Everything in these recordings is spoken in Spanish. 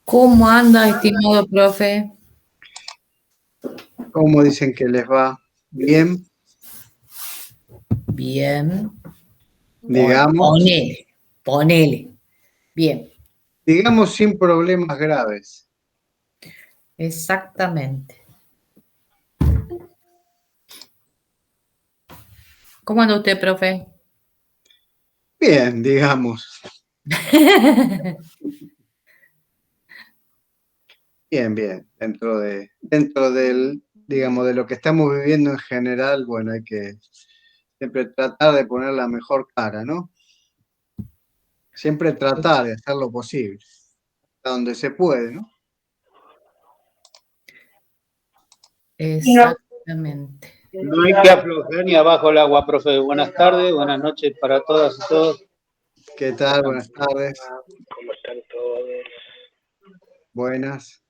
¿Cómo anda, estimado profe? ¿Cómo dicen que les va? ¿Bien? Bien. Digamos, Ponele. Bien, digamos sin problemas graves. exactamente. ¿Cómo anda usted, profe? Bien, digamos. Bien, bien. Dentro del, digamos, de lo que estamos viviendo en general, bueno, hay que siempre tratar de poner la mejor cara, ¿no? Siempre tratar de hacer lo posible, hasta donde se puede, ¿no? Exactamente. No hay que aflojar ni abajo el agua, profe. Buenas tardes, buenas noches para todas y todos. ¿Qué tal? Buenas tardes. ¿Cómo están todos? Buenas.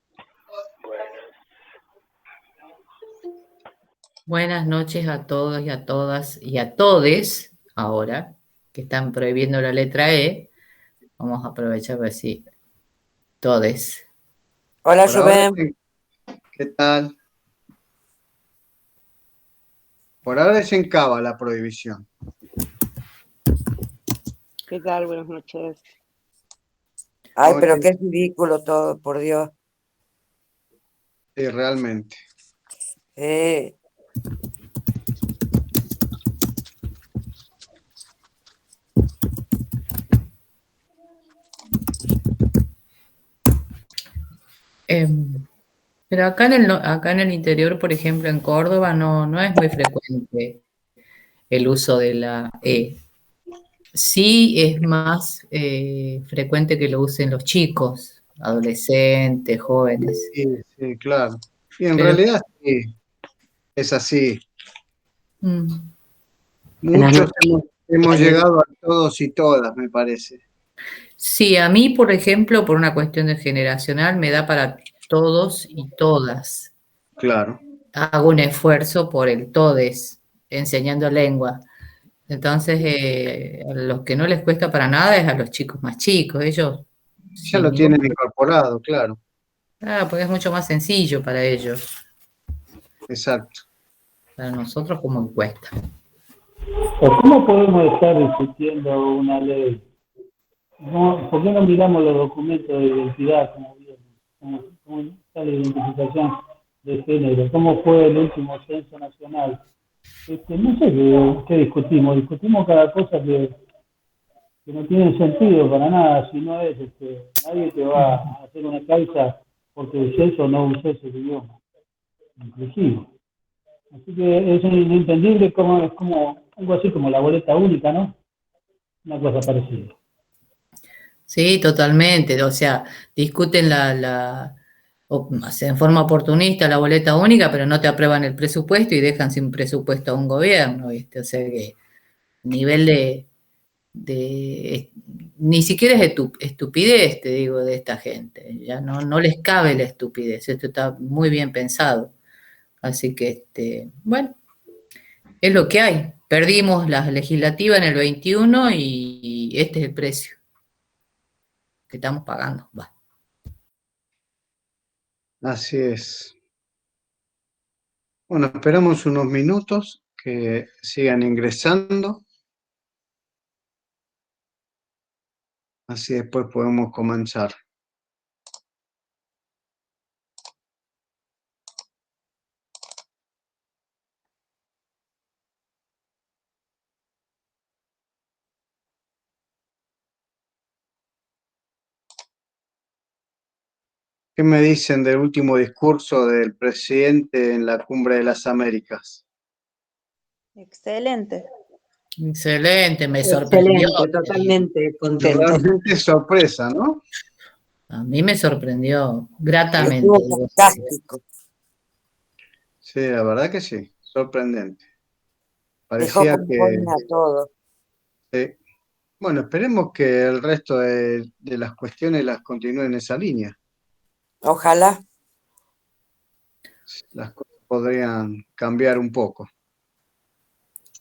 Buenas noches a todos y a todas y a todes, ahora que están prohibiendo la letra E. Vamos a aprovechar para decir todes. Hola, Por ahora, Rubén. ¿qué tal? Por ahora es en Cava la prohibición. ¿Qué tal? Buenas noches. Ay, pero Noches, qué ridículo todo, por Dios. sí, realmente. Eh, Pero acá en el interior, por ejemplo, en Córdoba, no es muy frecuente el uso de la E. Sí es más frecuente que lo usen los chicos, adolescentes, jóvenes. Sí, sí, claro. Y en Pero realidad sí, es así. mm, Buenas Muchos noches. hemos llegado a todos y todas, me parece. sí, a mí, por ejemplo, por una cuestión de generacional, me da para todos y todas. Claro. Hago un esfuerzo por el todes, enseñando lengua. Entonces, a los que no les cuesta para nada es a los chicos más chicos. Ellos, Ya sin lo ningún tienen problema. incorporado, claro. Porque es mucho más sencillo para ellos. Exacto. Para nosotros, como que cuesta. ¿Cómo podemos estar discutiendo una ley? ¿Por qué no miramos los documentos de identidad, cómo está la identificación de género? ¿Cómo fue el último censo nacional? No sé qué discutimos cada cosa que no tiene sentido para nada, si no es, nadie te va a hacer una causa porque uses o no uses el idioma inclusivo. Así que es inentendible como es como algo así como la boleta única, ¿no? Una cosa parecida. Sí, totalmente. O sea, discuten en forma oportunista la boleta única, pero no te aprueban el presupuesto y dejan sin presupuesto a un gobierno, ¿viste? O sea que nivel de ni siquiera es estupidez, te digo, de esta gente. Ya no les cabe la estupidez. Esto está muy bien pensado. Así que, bueno, es lo que hay. Perdimos la legislativa en el 21 y este es el precio que estamos pagando. Va. Así es. Bueno, esperamos unos minutos que sigan ingresando. Así después podemos comenzar. ¿Qué me dicen del último discurso del presidente en la Cumbre de las Américas? Excelente. Excelente, me sorprendió. Excelente, totalmente contento. Realmente es sorpresa, ¿no? A mí me sorprendió gratamente. estuvo fantástico. Sí, la verdad que sí, sorprendente. Dejó Parecía que, conforme a todo. bueno, esperemos que el resto de las cuestiones las continúen en esa línea. Ojalá. Las cosas podrían cambiar un poco.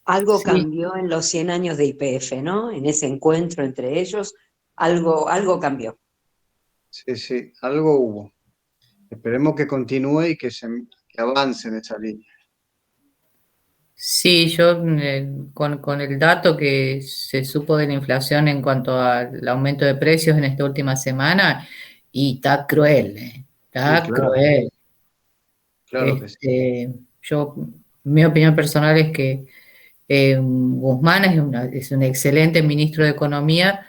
Algo Sí, cambió en los 100 años de YPF, ¿no? En ese encuentro entre ellos, algo cambió. Sí, algo hubo. Esperemos que continúe y que avance en esa línea. Sí, yo con el dato que se supo de la inflación en cuanto al aumento de precios en esta última semana, y está cruel, está Sí, cruel. claro que sí. Yo, mi opinión personal es que Guzmán es un excelente ministro de Economía,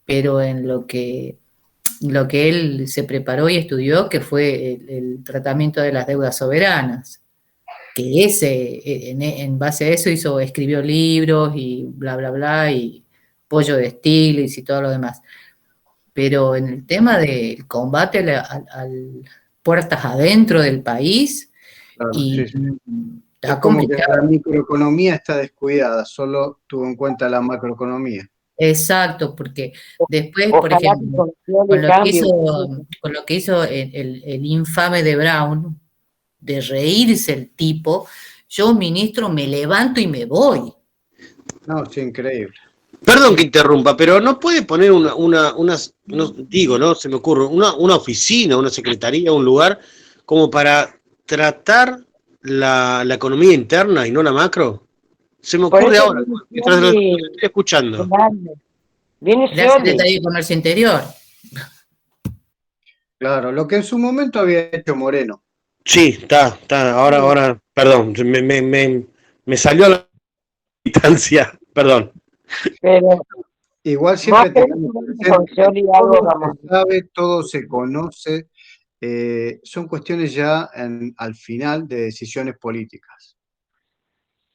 pero en lo que él se preparó y estudió, que fue el tratamiento de las deudas soberanas, que en base a eso escribió libros y bla, bla, bla, y Pollo de Stiglitz y todo lo demás. Pero en el tema del combate al puertas adentro del país, Claro, y sí, sí. Es está como que la complicado. microeconomía está descuidada, solo tuvo en cuenta la macroeconomía. Exacto, porque después, por Ojalá que ejemplo, con Scioli cambie un poquito. con lo que hizo el infame de Brown, de reírse el tipo, yo, ministro, me levanto y me voy. No, sí, increíble. Perdón que interrumpa, pero no puede poner no, digo, ¿no? Se me ocurre, una oficina, una secretaría, un lugar, como para tratar la economía interna y no la macro. Se me Por ocurre eso ahora, viene mientras lo Scioli, estoy escuchando. viene La Scioli. Secretaría de Comercio Interior. Claro, lo que en su momento había hecho Moreno. Sí, está, ahora, perdón, me salió a la distancia, perdón. Pero Igual vos siempre crees tenemos que con presente que Scioli algo todo vamos. se sabe, todo se conoce, son cuestiones ya al final de decisiones políticas.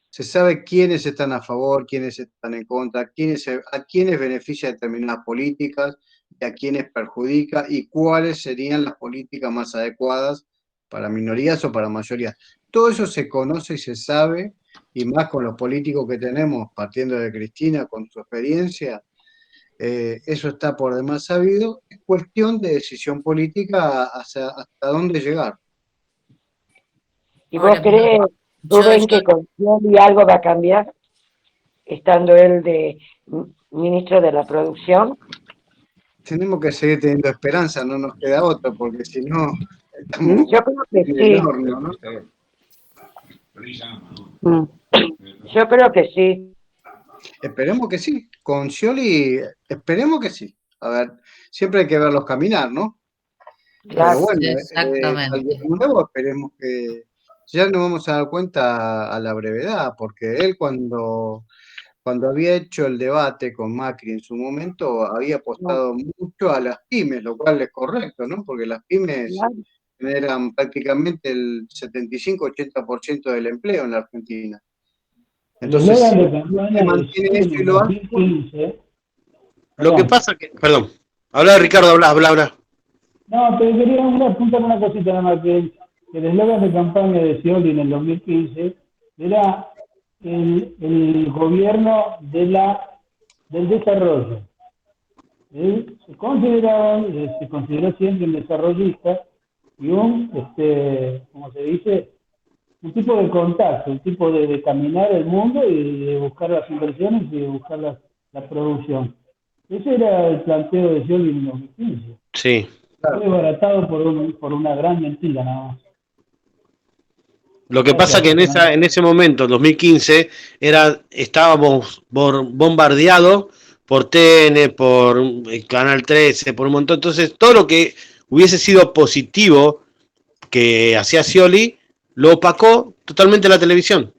Se sabe quiénes están a favor, quiénes están en contra, a quiénes beneficia determinadas políticas y a quiénes perjudica y cuáles serían las políticas más adecuadas para minorías o para mayorías. Todo eso se conoce y se sabe, y más con los políticos que tenemos, partiendo de Cristina, con su experiencia, eso está por demás sabido. Es cuestión de decisión política hasta dónde llegar. ¿Y vos Ahora, crees, yo, Rubén, que con Scioli algo va a cambiar, estando él de ministro de la Producción? Tenemos que seguir teniendo esperanza, no nos queda otra, porque si no, estamos Yo creo que en el sí. horno, ¿no? Yo creo que sí. Esperemos que sí. Con Scioli, esperemos que sí. A ver, siempre hay que verlos caminar, ¿no? Pero Claro. bueno, alguien exactamente. nuevo, esperemos que ya nos vamos a dar cuenta a la brevedad, porque él cuando había hecho el debate con Macri en su momento, había apostado mucho a las pymes, lo cual es correcto, ¿no? Porque las pymes Claro. generan prácticamente el 75-80% del empleo en la Argentina. El Entonces, eslogan si de se campaña de mantiene Scioli eso y en lo hace, bueno, 2015, Lo que perdón, pasa que, perdón, habla Ricardo, habla. no, pero quería apuntar una cosita nada más, que el eslogan de campaña de Scioli en el 2015 era el gobierno del desarrollo. Él se consideró siempre un desarrollista y como se dice, un tipo de contacto, un tipo de caminar el mundo y de buscar las inversiones y de buscar la producción. Ese era el planteo de Scioli en 2015. Sí. Fue desbaratado por una gran mentira nada más. Lo que pasa Gracias, que Fernando. en ese momento, 2015, estábamos bombardeados por TN, por Canal 13, por un montón. Entonces, todo lo que hubiese sido positivo que hacía Scioli, lo opacó totalmente la televisión.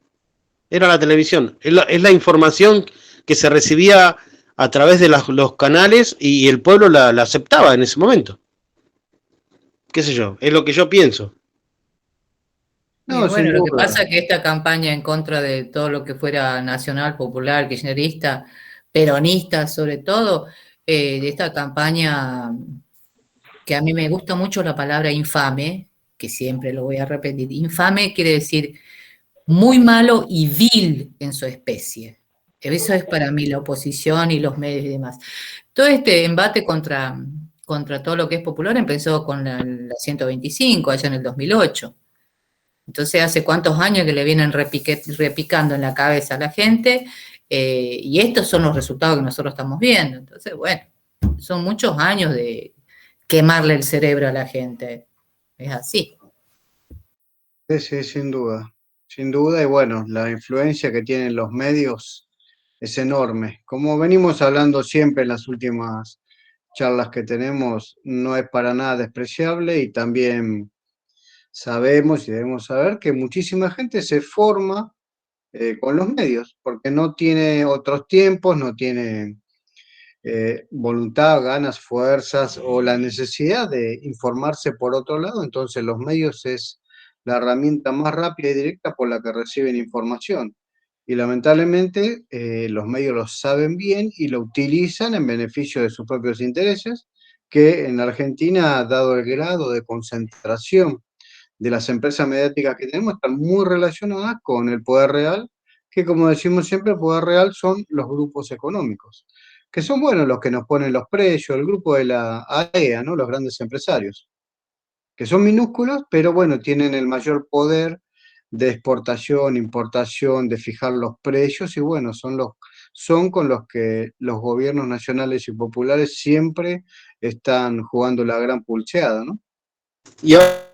Era la televisión. Es la información que se recibía a través de los canales y el pueblo la aceptaba en ese momento. ¿Qué sé yo? Es lo que yo pienso. Y no, sin bueno, lo que duda. pasa es que esta campaña en contra de todo lo que fuera nacional, popular, kirchnerista, peronista sobre todo, de esta campaña que a mí me gusta mucho la palabra infame, que siempre lo voy a repetir. Infame quiere decir muy malo y vil en su especie. Eso es para mí la oposición y los medios y demás. Todo este embate contra todo lo que es popular empezó con la 125, allá en el 2008. Entonces, ¿hace cuántos años que le vienen repicando en la cabeza a la gente? Y estos son los resultados que nosotros estamos viendo. Entonces, bueno, son muchos años de quemarle el cerebro a la gente. Es así. Sí, sí, sin duda. Sin duda, y bueno, la influencia que tienen los medios es enorme. Como venimos hablando siempre en las últimas charlas que tenemos, no es para nada despreciable y también sabemos y debemos saber que muchísima gente se forma con los medios, porque no tiene otros tiempos, no tiene voluntad, ganas, fuerzas o la necesidad de informarse por otro lado, entonces los medios es la herramienta más rápida y directa por la que reciben información. Y lamentablemente los medios lo saben bien y lo utilizan en beneficio de sus propios intereses, que en Argentina, dado el grado de concentración de las empresas mediáticas que tenemos, están muy relacionadas con el poder real, que como decimos siempre, el poder real son los grupos económicos, que son buenos los que nos ponen los precios, el grupo de la AEA, ¿no? Los grandes empresarios, que son minúsculos, pero bueno, tienen el mayor poder de exportación, importación, de fijar los precios y bueno, son con los que los gobiernos nacionales y populares siempre están jugando la gran pulseada, ¿no? Y ahora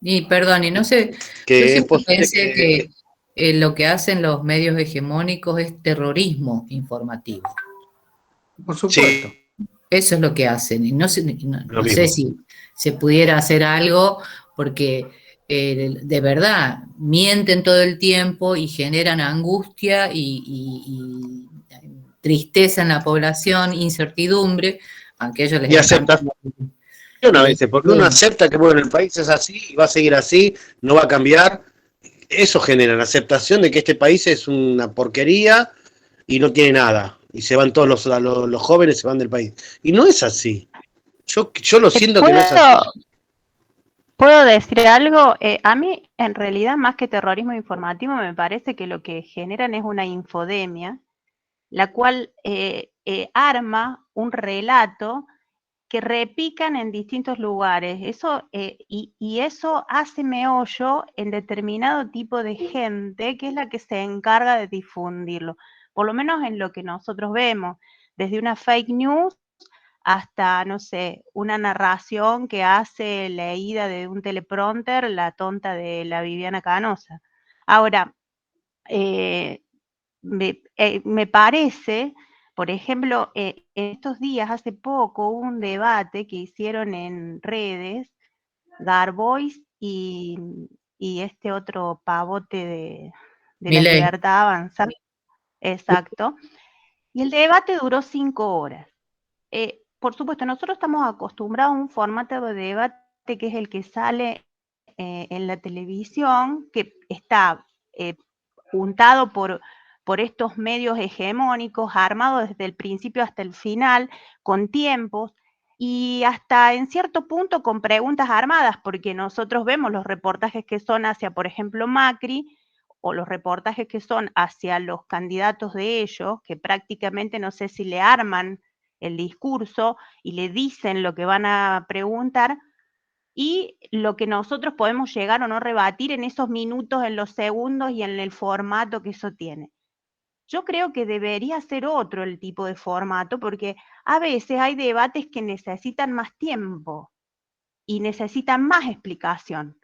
Y perdón, y no sé, yo que es siempre posible pensé que que lo que hacen los medios hegemónicos es terrorismo informativo. Por supuesto. sí, Eso es lo que hacen. Y no sé, lo no sé mismo. si se pudiera hacer algo porque de verdad mienten todo el tiempo y generan angustia y tristeza en la población, incertidumbre, aunque a ellos les Y encanta. aceptación a Les- veces, porque uno acepta que bueno, el país es así y va a seguir así, no va a cambiar. Eso genera la aceptación de que este país es una porquería y no tiene nada. Y se van todos los jóvenes, se van del país. Y no es así. Yo lo siento que no es así. ¿Puedo decir algo? A mí, en realidad, más que terrorismo informativo, me parece que lo que generan es una infodemia, la cual arma un relato que repican en distintos lugares. Eso, y eso hace meollo en determinado tipo de gente que es la que se encarga de difundirlo, por lo menos en lo que nosotros vemos, desde una fake news hasta, no sé, una narración que hace leída de un teleprompter, la tonta de la Viviana Canosa. Ahora, me parece, por ejemplo, en estos días, hace poco, hubo un debate que hicieron en redes, Garbois y este otro pavote de la Milei. Libertad Avanza, exacto, y el debate duró 5 horas. Por supuesto, nosotros estamos acostumbrados a un formato de debate que es el que sale en la televisión, que está juntado por estos medios hegemónicos, armados desde el principio hasta el final, con tiempos y hasta en cierto punto con preguntas armadas, porque nosotros vemos los reportajes que son hacia, por ejemplo, Macri, o los reportajes que son hacia los candidatos de ellos, que prácticamente no sé si le arman el discurso y le dicen lo que van a preguntar, y lo que nosotros podemos llegar o no rebatir en esos minutos, en los segundos y en el formato que eso tiene. Yo creo que debería ser otro el tipo de formato, porque a veces hay debates que necesitan más tiempo y necesitan más explicación.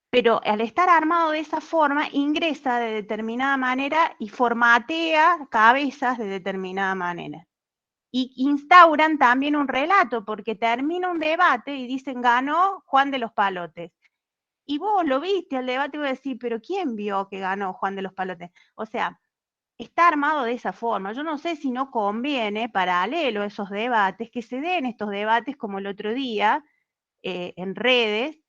Pero al estar armado de esa forma, ingresa de determinada manera y formatea cabezas de determinada manera. Y instauran también un relato, porque termina un debate y dicen, ganó Juan de los Palotes. Y vos lo viste al debate y vos decís, pero ¿quién vio que ganó Juan de los Palotes? O sea, está armado de esa forma. Yo no sé si no conviene, paralelo a esos debates, que se den estos debates como el otro día, en redes,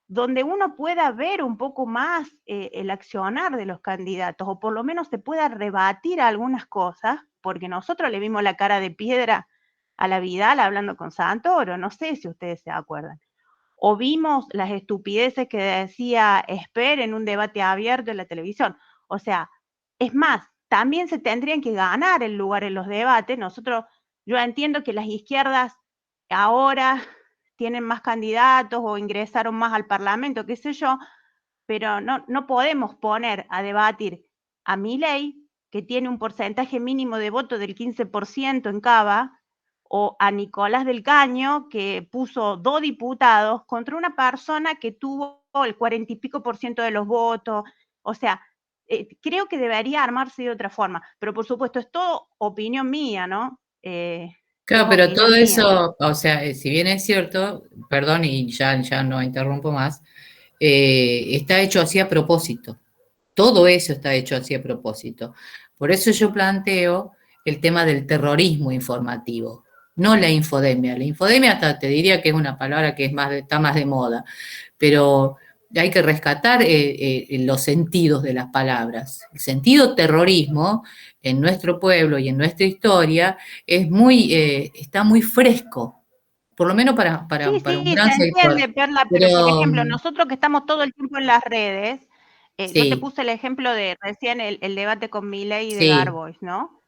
donde uno pueda ver un poco más el accionar de los candidatos, o por lo menos se pueda rebatir algunas cosas, porque nosotros le vimos la cara de piedra a la Vidal hablando con Santoro, no sé si ustedes se acuerdan. O vimos las estupideces que decía Esper en un debate abierto en la televisión. O sea, es más, también se tendrían que ganar el lugar en los debates. Yo entiendo que las izquierdas ahora tienen más candidatos o ingresaron más al Parlamento, qué sé yo, pero no podemos poner a debatir a Milei que tiene un porcentaje mínimo de voto del 15% en Cava, o a Nicolás del Caño, que puso 2 diputados contra una persona que tuvo el 40 y pico por ciento de los votos. O sea, creo que debería armarse de otra forma, pero por supuesto es todo opinión mía, ¿no? Claro, Es pero opinión todo mía. eso, o sea, si bien es cierto, perdón y ya no interrumpo más, está hecho así a propósito. Todo eso está hecho así a propósito. Por eso yo planteo el tema del terrorismo informativo, no la infodemia. La infodemia hasta te diría que es una palabra que está más de moda, pero hay que rescatar los sentidos de las palabras. El sentido terrorismo en nuestro pueblo y en nuestra historia está muy fresco, por lo menos para Sí, un sí, gran se sector. entiende, Perla, pero por Pero ejemplo, nosotros que estamos todo el tiempo en las redes, yo te sí, puse el ejemplo de recién el debate con Milei y de sí, Garbox, ¿no?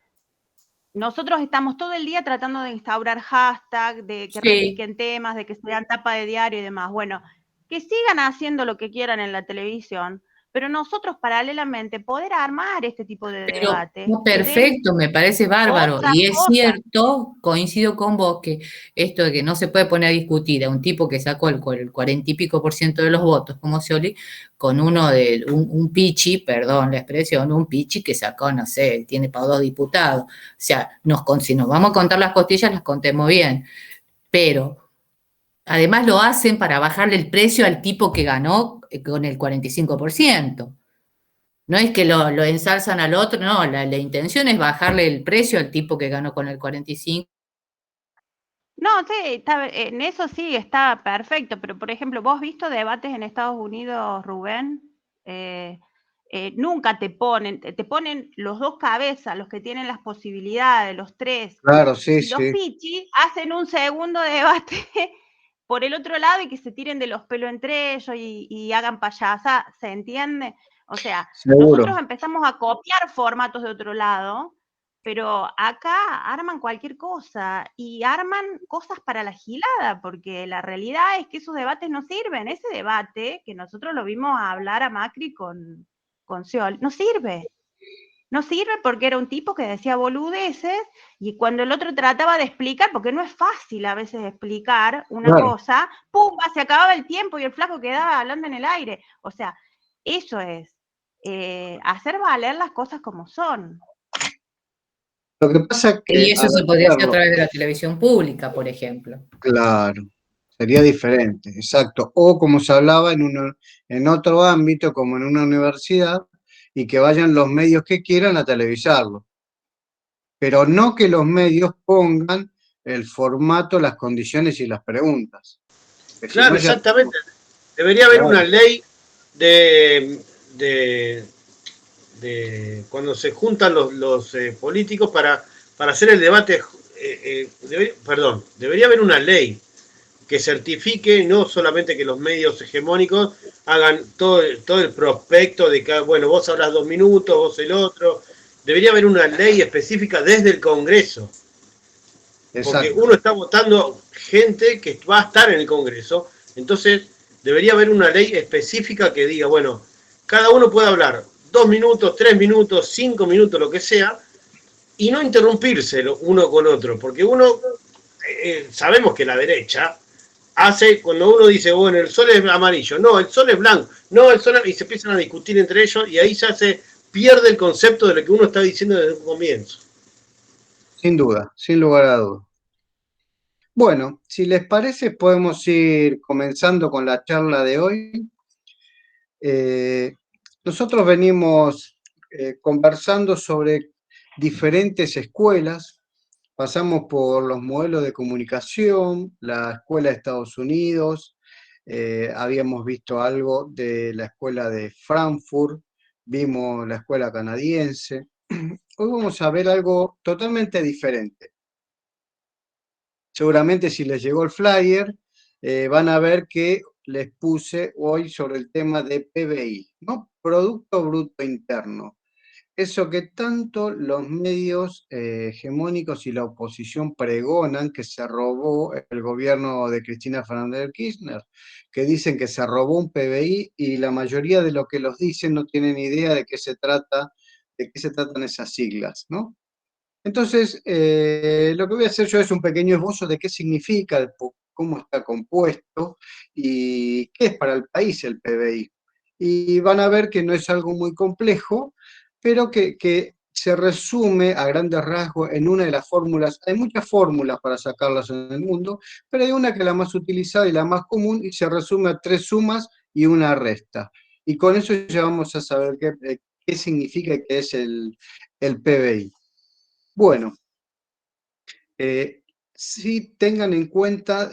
Nosotros estamos todo el día tratando de instaurar hashtag, de que sí. repiquen temas, de que sean tapa de diario y demás. Bueno, que sigan haciendo lo que quieran en la televisión, pero nosotros paralelamente poder armar este tipo de Pero debates no, que den perfecto, me parece bárbaro. otras Y es cosas. cierto, coincido con vos, que esto de que no se puede poner a discutir a un tipo que sacó el 40 y pico por ciento de los votos, como Scioli, con un pichi, perdón la expresión, un pichi que sacó, no sé, tiene para 2 diputados. O sea, si nos vamos a contar las costillas, las contemos bien. Pero además lo hacen para bajarle el precio al tipo que ganó con el 45%. No es que lo ensalzan al otro, no, la intención es bajarle el precio al tipo que ganó con el 45. No, sí, en eso sí está perfecto, pero por ejemplo, ¿vos has visto debates en Estados Unidos, Rubén? Nunca te ponen los dos cabezas, los que tienen las posibilidades, los tres, Claro, sí, y los sí. pichis hacen un segundo debate por el otro lado y que se tiren de los pelos entre ellos y hagan payasa, ¿se entiende? O sea, Seguro. nosotros empezamos a copiar formatos de otro lado, pero acá arman cualquier cosa y arman cosas para la gilada, porque la realidad es que esos debates no sirven. Ese debate que nosotros lo vimos hablar a Macri con Sciol, no sirve. No sirve porque era un tipo que decía boludeces y cuando el otro trataba de explicar, porque no es fácil a veces explicar una Claro. cosa, ¡pumba! Se acababa el tiempo y el flaco quedaba hablando en el aire. O sea, eso es hacer valer las cosas como son. Lo que pasa es que Y eso al se podría hacer a hacerlo, través de la televisión pública, por ejemplo. claro, sería diferente, exacto. O como se hablaba en otro ámbito, como en una universidad, y que vayan los medios que quieran a televisarlo. Pero no que los medios pongan el formato, las condiciones y las preguntas. Que si Claro, no ya... exactamente. Debería haber una Claro, ley de, de, cuando se juntan los políticos para hacer el debate. Perdón, debería haber una ley que certifique no solamente que los medios hegemónicos hagan todo el prospecto de que, bueno, vos hablas 2 minutos, vos el otro. Debería haber una ley específica desde el Congreso, porque exacto. uno está votando gente que va a estar en el Congreso, entonces debería haber una ley específica que diga, bueno, cada uno puede hablar 2 minutos, 3 minutos, 5 minutos, lo que sea, y no interrumpirse uno con otro, porque uno, sabemos que la derecha hace, cuando uno dice, bueno, el sol es amarillo, no, el sol es blanco, no, el sol es... y se empiezan a discutir entre ellos, y ahí ya se pierde el concepto de lo que uno está diciendo desde un comienzo. Sin duda, sin lugar a dudas. Bueno, si les parece, podemos ir comenzando con la charla de hoy. Nosotros venimos conversando sobre diferentes escuelas, pasamos por los modelos de comunicación, la escuela de Estados Unidos, habíamos visto algo de la escuela de Frankfurt, vimos la escuela canadiense. Hoy vamos a ver algo totalmente diferente. Seguramente si les llegó el flyer, van a ver que les puse hoy sobre el tema de PBI, ¿no? Producto Bruto Interno. Eso que tanto los medios hegemónicos y la oposición pregonan que se robó el gobierno de Cristina Fernández de Kirchner, que dicen que se robó un PBI y la mayoría de los que los dicen no tienen idea de qué se trata de qué se tratan esas siglas, ¿no? Entonces, lo que voy a hacer yo es un pequeño esbozo de qué significa, cómo está compuesto y qué es para el país el PBI. Y van a ver que no es algo muy complejo, pero que se resume a grandes rasgos en una de las fórmulas. Hay muchas fórmulas para sacarlas en el mundo, pero hay una que es la más utilizada y la más común y se resume a 3 sumas y una resta. Y con eso ya vamos a saber qué significa y qué es el PBI. Bueno, sí tengan en cuenta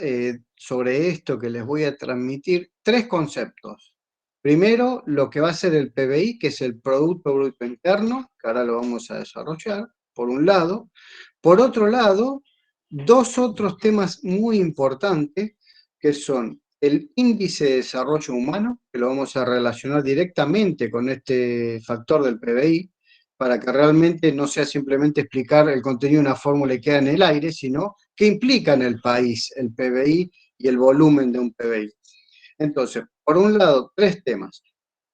sobre esto que les voy a transmitir 3 conceptos. Primero, lo que va a ser el PBI, que es el Producto Bruto Interno, que ahora lo vamos a desarrollar, por un lado. Por otro lado, 2 otros temas muy importantes, que son el índice de desarrollo humano, que lo vamos a relacionar directamente con este factor del PBI, para que realmente no sea simplemente explicar el contenido de una fórmula y queda en el aire, sino qué implica en el país el PBI y el volumen de un PBI. Entonces, por un lado, 3 temas.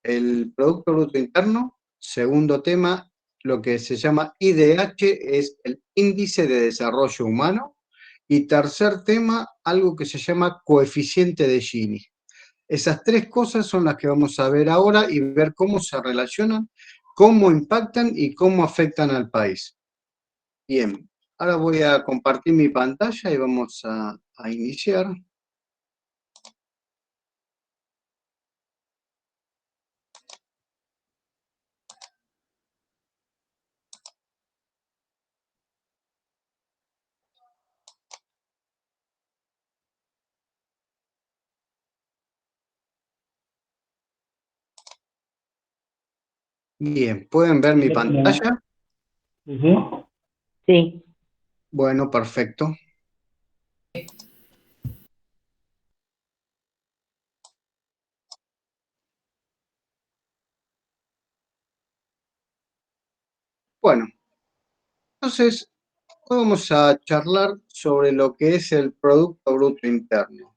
El Producto Bruto Interno. Segundo tema, lo que se llama IDH, es el Índice de Desarrollo Humano. Y tercer tema, algo que se llama coeficiente de Gini. Esas 3 cosas son las que vamos a ver ahora y ver cómo se relacionan, cómo impactan y cómo afectan al país. Bien, ahora voy a compartir mi pantalla y vamos a iniciar. Bien, ¿pueden ver mi Ya tenemos. pantalla? Sí, sí. Sí. Bueno, perfecto. Bueno, entonces vamos a charlar sobre lo que es el Producto Bruto Interno.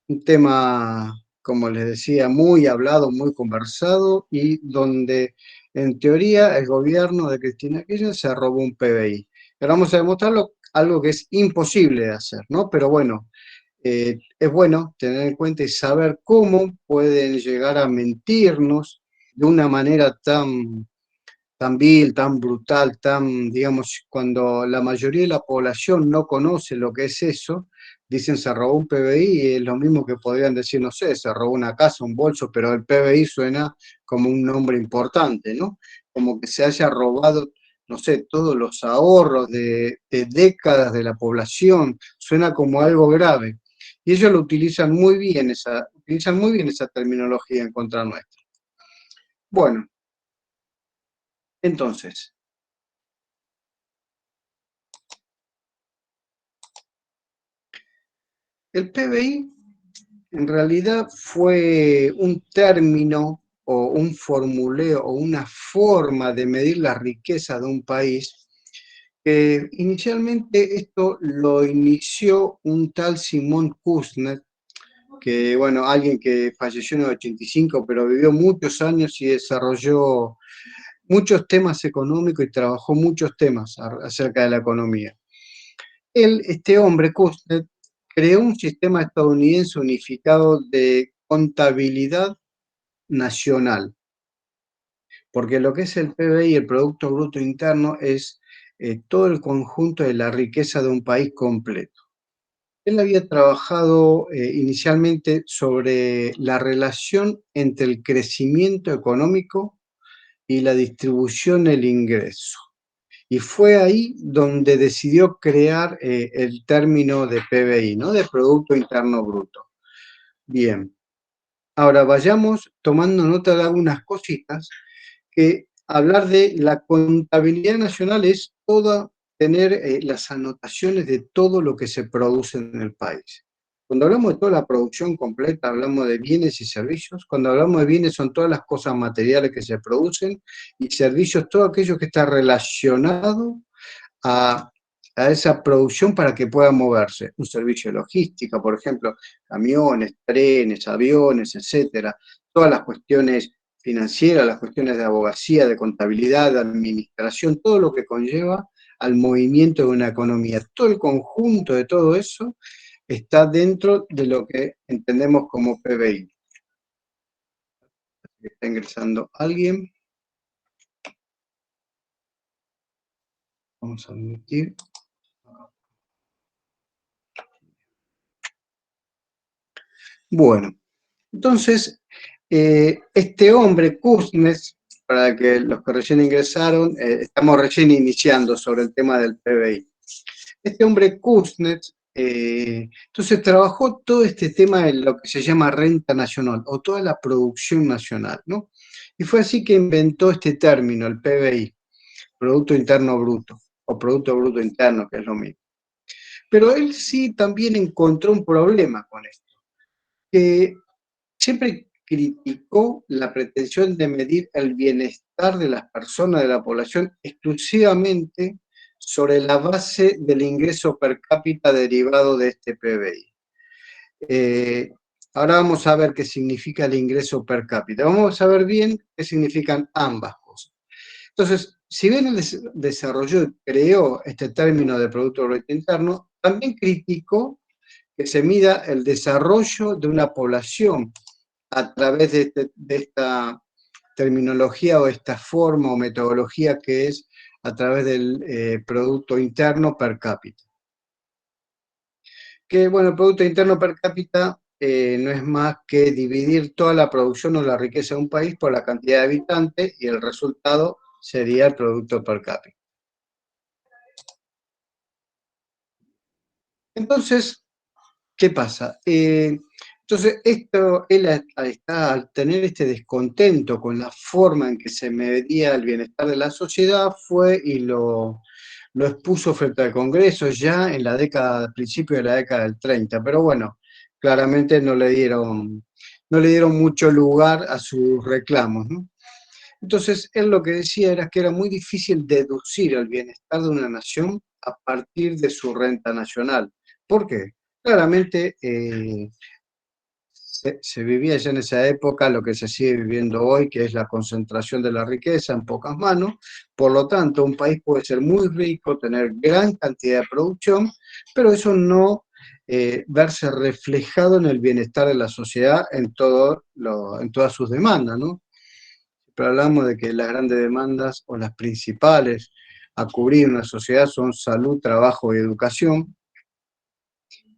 Un tema, como les decía, muy hablado, muy conversado y donde en teoría el gobierno de Cristina Kirchner se robó un PBI. Pero vamos a demostrarlo, algo que es imposible de hacer, ¿no? Pero bueno, es bueno tener en cuenta y saber cómo pueden llegar a mentirnos de una manera tan vil, tan brutal, tan, digamos, cuando la mayoría de la población no conoce lo que es eso, dicen se robó un PBI y es lo mismo que podrían decir, no sé, se robó una casa, un bolso, pero el PBI suena como un nombre importante, ¿no? Como que se haya robado, no sé, todos los ahorros de décadas de la población, suena como algo grave. Y ellos lo utilizan muy bien esa terminología en contra nuestra. Bueno, entonces, el PBI en realidad fue un término o un formuleo o una forma de medir la riqueza de un país que inicialmente esto lo inició un tal Simón Kuznets, que bueno, alguien que falleció en el 85, pero vivió muchos años y desarrolló muchos temas económicos y trabajó muchos temas acerca de la economía. Este hombre, Kuznets, creó un sistema estadounidense unificado de contabilidad nacional, porque lo que es el PBI, el Producto Bruto Interno, es todo el conjunto de la riqueza de un país completo. Él había trabajado inicialmente sobre la relación entre el crecimiento económico y la distribución del ingreso. Y fue ahí donde decidió crear el término de PBI, ¿no? De Producto Interno Bruto. Bien, ahora vayamos tomando nota de algunas cositas, que hablar de la contabilidad nacional es tener las anotaciones de todo lo que se produce en el país. Cuando hablamos de toda la producción completa, hablamos de bienes y servicios. Cuando hablamos de bienes, son todas las cosas materiales que se producen, y servicios, todo aquello que está relacionado a, a esa producción para que pueda moverse. Un servicio de logística, por ejemplo, camiones, trenes, aviones, etcétera. Todas las cuestiones financiera, las cuestiones de abogacía, de contabilidad, de administración, todo lo que conlleva al movimiento de una economía. Todo el conjunto de todo eso está dentro de lo que entendemos como PBI. Está ingresando alguien. Vamos a admitir. Bueno, entonces, este hombre, Kuznets, para que los que recién ingresaron, estamos recién iniciando sobre el tema del PBI. Este hombre, Kuznets, entonces trabajó todo este tema de lo que se llama renta nacional o toda la producción nacional, ¿no? Y fue así que inventó este término, el PBI, Producto Interno Bruto, o Producto Bruto Interno, que es lo mismo. Pero él sí también encontró un problema con esto, que siempre criticó la pretensión de medir el bienestar de las personas, de la población, exclusivamente sobre la base del ingreso per cápita derivado de este PBI. Ahora vamos a ver qué significa el ingreso per cápita. Vamos a ver bien qué significan ambas cosas. Entonces, si bien él desarrolló y creó este término de Producto Bruto Interno, también criticó que se mida el desarrollo de una población a través de esta terminología o esta forma o metodología que es a través del Producto Interno per cápita. Que, bueno, el Producto Interno per cápita no es más que dividir toda la producción o la riqueza de un país por la cantidad de habitantes y el resultado sería el Producto per cápita. Entonces, ¿qué pasa? Entonces, él al tener este descontento con la forma en que se medía el bienestar de la sociedad, fue y lo expuso frente al Congreso ya en la década, principio de la década del 30, pero bueno, claramente no le dieron mucho lugar a sus reclamos, ¿no? Entonces, él lo que decía era que era muy difícil deducir el bienestar de una nación a partir de su renta nacional. ¿Por qué? Claramente se vivía ya en esa época lo que se sigue viviendo hoy, que es la concentración de la riqueza en pocas manos. Por lo tanto, un país puede ser muy rico, tener gran cantidad de producción, pero eso no verse reflejado en el bienestar de la sociedad en todas sus demandas, ¿no? Pero hablamos de que las grandes demandas o las principales a cubrir una sociedad son salud, trabajo y educación,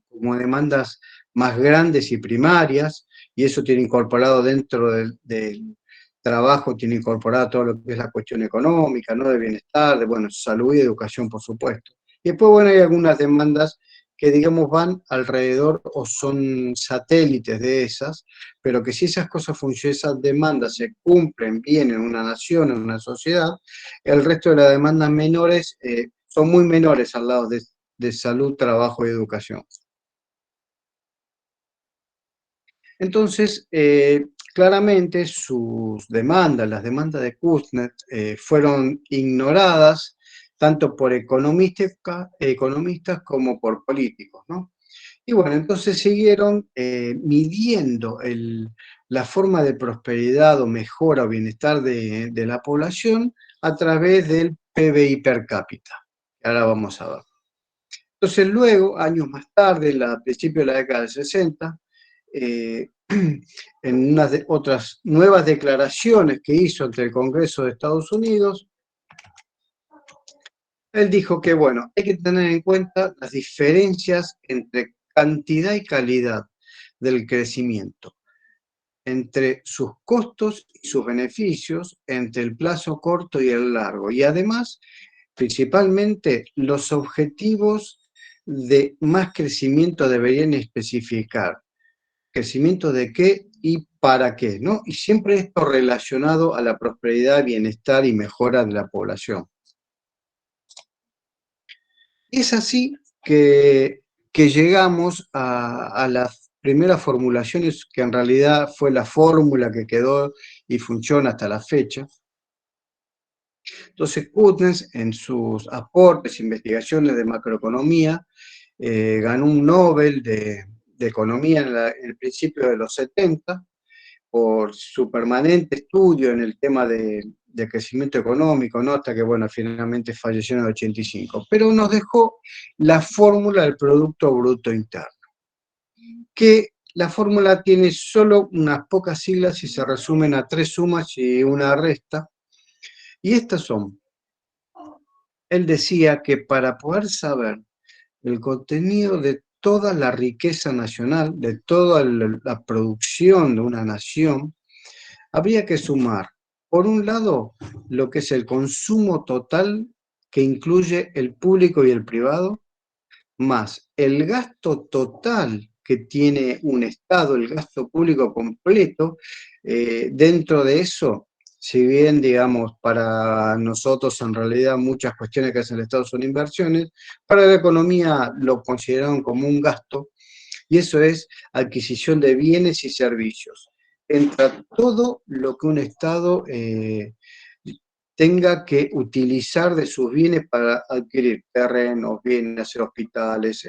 como demandas más grandes y primarias, y eso tiene incorporado dentro del trabajo, tiene incorporado todo lo que es la cuestión económica, ¿no? De bienestar, de, bueno, salud y educación, por supuesto. Y después, bueno, hay algunas demandas que, digamos, van alrededor o son satélites de esas, pero que si esas cosas funcionan, esas demandas se cumplen bien en una nación, en una sociedad, el resto de las demandas menores son muy menores al lado de salud, trabajo y educación. Entonces, claramente sus demandas, las demandas de Kuznets, fueron ignoradas tanto por economistas como por políticos, ¿no? Y bueno, entonces siguieron midiendo la forma de prosperidad o mejora o bienestar de la población a través del PBI per cápita. Ahora vamos a ver. Entonces luego, años más tarde, a principios de la década del 60, en unas otras nuevas declaraciones que hizo ante el Congreso de Estados Unidos, él dijo que, bueno, hay que tener en cuenta las diferencias entre cantidad y calidad del crecimiento, entre sus costos y sus beneficios, entre el plazo corto y el largo, y además, principalmente, los objetivos de más crecimiento deberían especificar. ¿Crecimiento de qué y para qué? ¿No? Y siempre esto relacionado a la prosperidad, bienestar y mejora de la población. Es así que llegamos a las primeras formulaciones, que en realidad fue la fórmula que quedó y funciona hasta la fecha. Entonces, Kuznets, en sus aportes, investigaciones de macroeconomía, ganó un Nobel de Economía en el principio de los 70, por su permanente estudio en el tema de crecimiento económico, ¿no? Hasta que, bueno, finalmente falleció en el 85. Pero nos dejó la fórmula del Producto Bruto Interno, que la fórmula tiene solo unas pocas siglas y se resumen a 3 sumas y una resta. Y estas son, él decía que para poder saber el contenido de toda la riqueza nacional, de toda la producción de una nación, habría que sumar, por un lado, lo que es el consumo total, que incluye el público y el privado, más el gasto total que tiene un Estado, el gasto público completo. Dentro de eso, si bien, digamos, para nosotros en realidad muchas cuestiones que hace el Estado son inversiones, para la economía lo consideraron como un gasto, y eso es adquisición de bienes y servicios. Entra todo lo que un Estado tenga que utilizar de sus bienes para adquirir terrenos, bienes, hacer hospitales,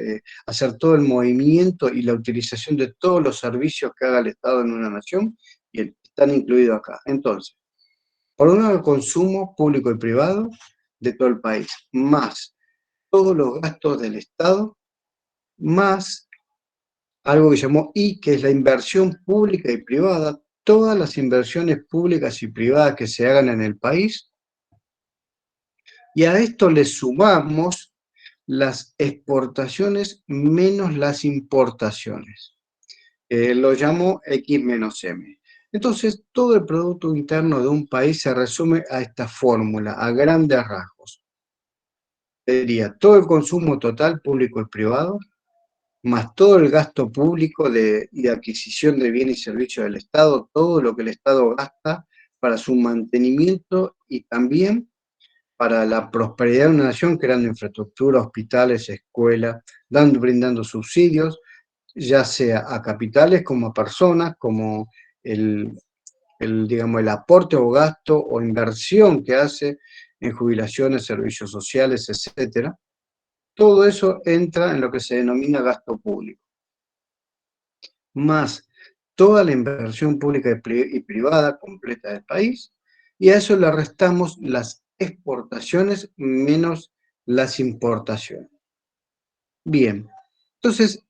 hacer todo el movimiento y la utilización de todos los servicios que haga el Estado en una nación, y están incluidos acá. Entonces, por un lado, el consumo público y privado de todo el país, más todos los gastos del Estado, más algo que llamó I, que es la inversión pública y privada, todas las inversiones públicas y privadas que se hagan en el país, y a esto le sumamos las exportaciones menos las importaciones. Lo llamo X menos M. Entonces, todo el Producto Interno de un país se resume a esta fórmula, a grandes rasgos. Sería todo el consumo total, público y privado, más todo el gasto público y de adquisición de bienes y servicios del Estado, todo lo que el Estado gasta para su mantenimiento y también para la prosperidad de una nación, creando infraestructura, hospitales, escuelas, brindando subsidios, ya sea a capitales como a personas, como digamos, el aporte o gasto o inversión que hace en jubilaciones, servicios sociales, etcétera. Todo eso entra en lo que se denomina gasto público, más toda la inversión pública y privada completa del país, y a eso le restamos las exportaciones menos las importaciones. Bien, entonces,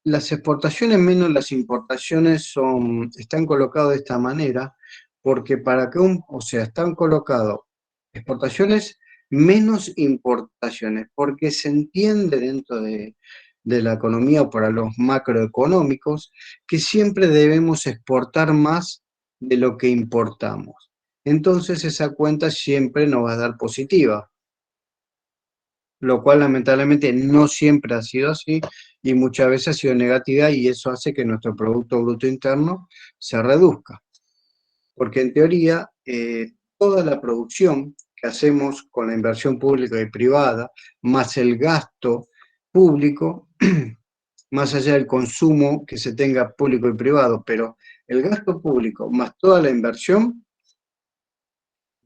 las exportaciones menos las importaciones están colocados de esta manera, porque para que están colocados exportaciones menos importaciones, porque se entiende dentro de la economía o para los macroeconómicos que siempre debemos exportar más de lo que importamos. Entonces esa cuenta siempre nos va a dar positiva, lo cual lamentablemente no siempre ha sido así y muchas veces ha sido negativa, y eso hace que nuestro Producto Bruto Interno se reduzca. Porque en teoría, toda la producción que hacemos con la inversión pública y privada, más el gasto público, más allá del consumo que se tenga público y privado, pero el gasto público más toda la inversión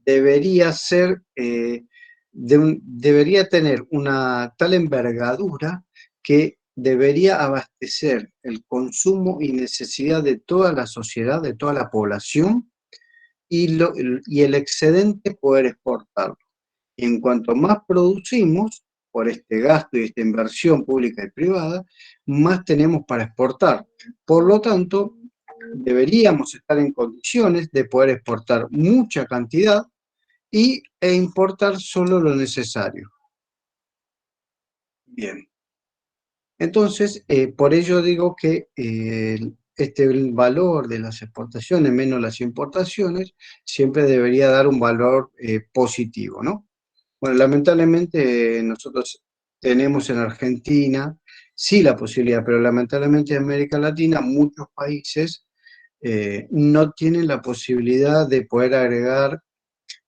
debería ser, debería tener una tal envergadura que debería abastecer el consumo y necesidad de toda la sociedad, de toda la población, y el excedente poder exportarlo. Y en cuanto más producimos, por este gasto y esta inversión pública y privada, más tenemos para exportar. Por lo tanto, deberíamos estar en condiciones de poder exportar mucha cantidad e importar solo lo necesario. Bien. Entonces, por ello digo que el valor de las exportaciones menos las importaciones siempre debería dar un valor positivo, ¿no? Bueno, lamentablemente nosotros tenemos en Argentina sí la posibilidad, pero lamentablemente en América Latina muchos países no tienen la posibilidad de poder agregar,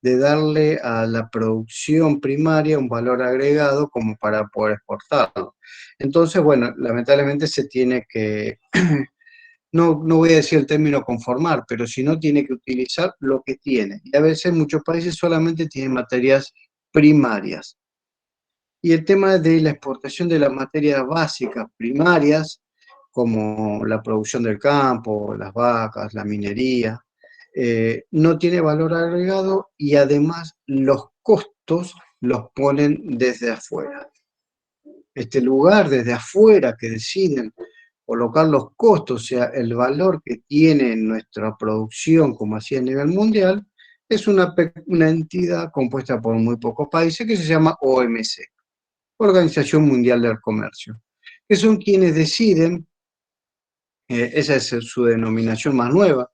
de darle a la producción primaria un valor agregado como para poder exportarlo. Entonces, bueno, lamentablemente se tiene que, no voy a decir el término conformar, pero si no tiene que utilizar lo que tiene. Y a veces muchos países solamente tienen materias primarias. Y el tema de la exportación de las materias básicas primarias como la producción del campo, las vacas, la minería, no tiene valor agregado y además los costos los ponen desde afuera. Este lugar desde afuera que deciden colocar los costos, o sea, el valor que tiene nuestra producción, como así a nivel mundial, es una entidad compuesta por muy pocos países que se llama OMC, Organización Mundial del Comercio, que son quienes deciden, esa es su denominación más nueva,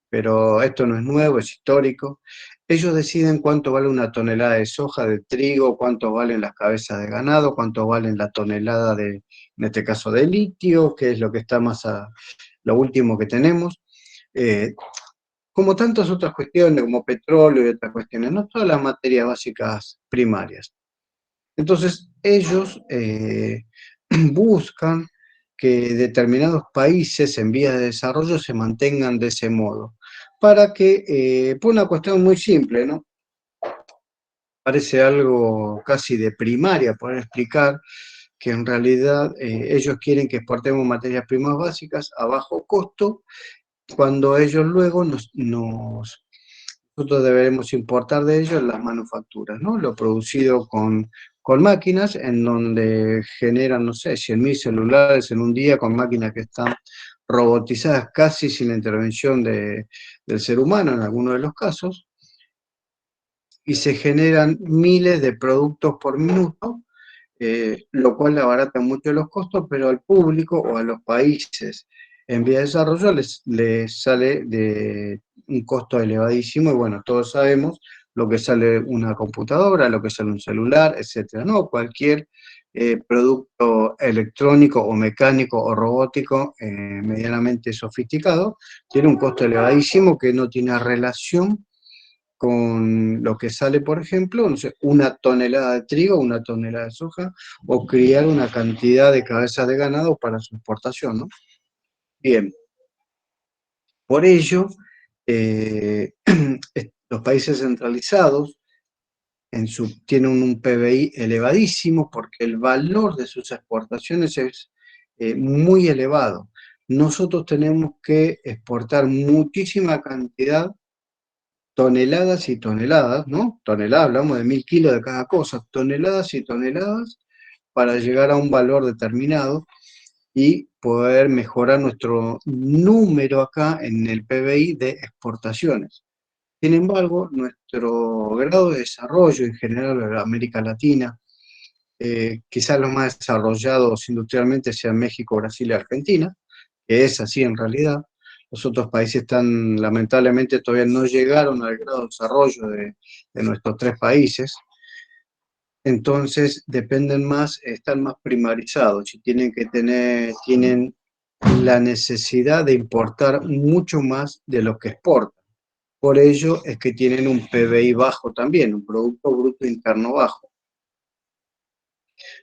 pero esto no es nuevo, es histórico. Ellos deciden cuánto vale una tonelada de soja, de trigo, cuánto valen las cabezas de ganado, cuánto valen la tonelada de, en este caso, de litio, que es lo que está más a lo último que tenemos. Como tantas otras cuestiones, como petróleo y otras cuestiones, no todas las materias básicas primarias. Entonces, ellos buscan que determinados países en vías de desarrollo se mantengan de ese modo, para que, por una cuestión muy simple, ¿no? Parece algo casi de primaria poder explicar que en realidad ellos quieren que exportemos materias primas básicas a bajo costo, cuando ellos luego nosotros deberemos importar de ellos las manufacturas, ¿no? Lo producido con máquinas en donde generan, no sé, 100.000 celulares en un día con máquinas que están robotizadas casi sin la intervención del ser humano en algunos de los casos, y se generan miles de productos por minuto, lo cual abarata mucho los costos, pero al público o a los países en vía de desarrollo les sale de un costo elevadísimo, y bueno, todos sabemos lo que sale una computadora, lo que sale un celular, etcétera, ¿no? Cualquier producto electrónico o mecánico o robótico medianamente sofisticado tiene un costo elevadísimo que no tiene relación con lo que sale, por ejemplo, no sé, una tonelada de trigo, una tonelada de soja, o criar una cantidad de cabezas de ganado para su exportación, ¿no? Bien, por ello, los países centralizados tienen un PBI elevadísimo porque el valor de sus exportaciones es muy elevado. Nosotros tenemos que exportar muchísima cantidad, toneladas y toneladas, ¿no? Toneladas, hablamos de 1.000 kilos de cada cosa, toneladas y toneladas para llegar a un valor determinado y poder mejorar nuestro número acá en el PBI de exportaciones. Sin embargo, nuestro grado de desarrollo en general de América Latina, quizás los más desarrollados industrialmente sean México, Brasil y Argentina, que es así en realidad. Los otros países están, lamentablemente, todavía no llegaron al grado de desarrollo de nuestros tres países. Entonces, dependen más, están más primarizados y tienen la necesidad de importar mucho más de lo que exportan. Por ello es que tienen un PBI bajo también, un Producto Bruto Interno bajo.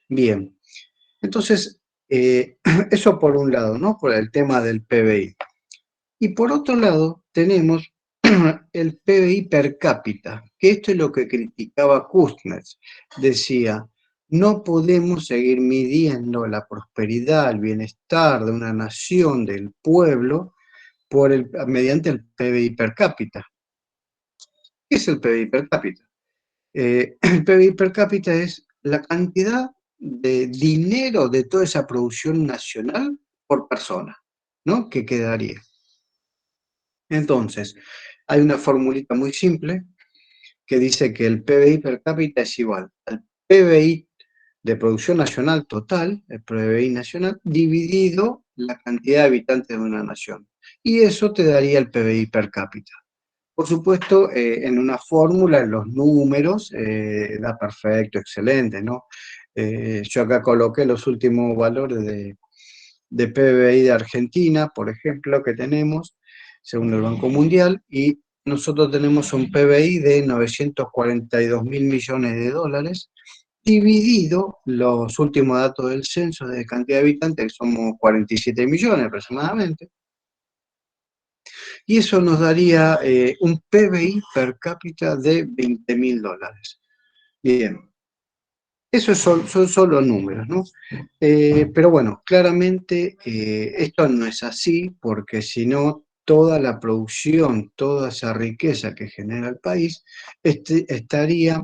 Bien, entonces, eso por un lado, ¿no? Por el tema del PBI. Y por otro lado, tenemos el PBI per cápita, que esto es lo que criticaba Kuznets. Decía, no podemos seguir midiendo la prosperidad, el bienestar de una nación, del pueblo, mediante el PBI per cápita. ¿Qué es el PBI per cápita? El PBI per cápita es la cantidad de dinero de toda esa producción nacional por persona, ¿no? Que quedaría. Entonces, hay una formulita muy simple que dice que el PBI per cápita es igual al PBI de producción nacional total, el PBI nacional, dividido la cantidad de habitantes de una nación. Y eso te daría el PBI per cápita. Por supuesto, en una fórmula, en los números, da perfecto, excelente, ¿no? Yo acá coloqué los últimos valores de PBI de Argentina, por ejemplo, que tenemos, según el Banco Mundial, y nosotros tenemos un PBI de 942.000 millones de dólares, dividido los últimos datos del censo de cantidad de habitantes, que somos 47 millones aproximadamente, y eso nos daría un PBI per cápita de 20.000 dólares. Bien, Eso son solo números, ¿no? Pero bueno, claramente esto no es así, porque si no, toda la producción, toda esa riqueza que genera el país, estaría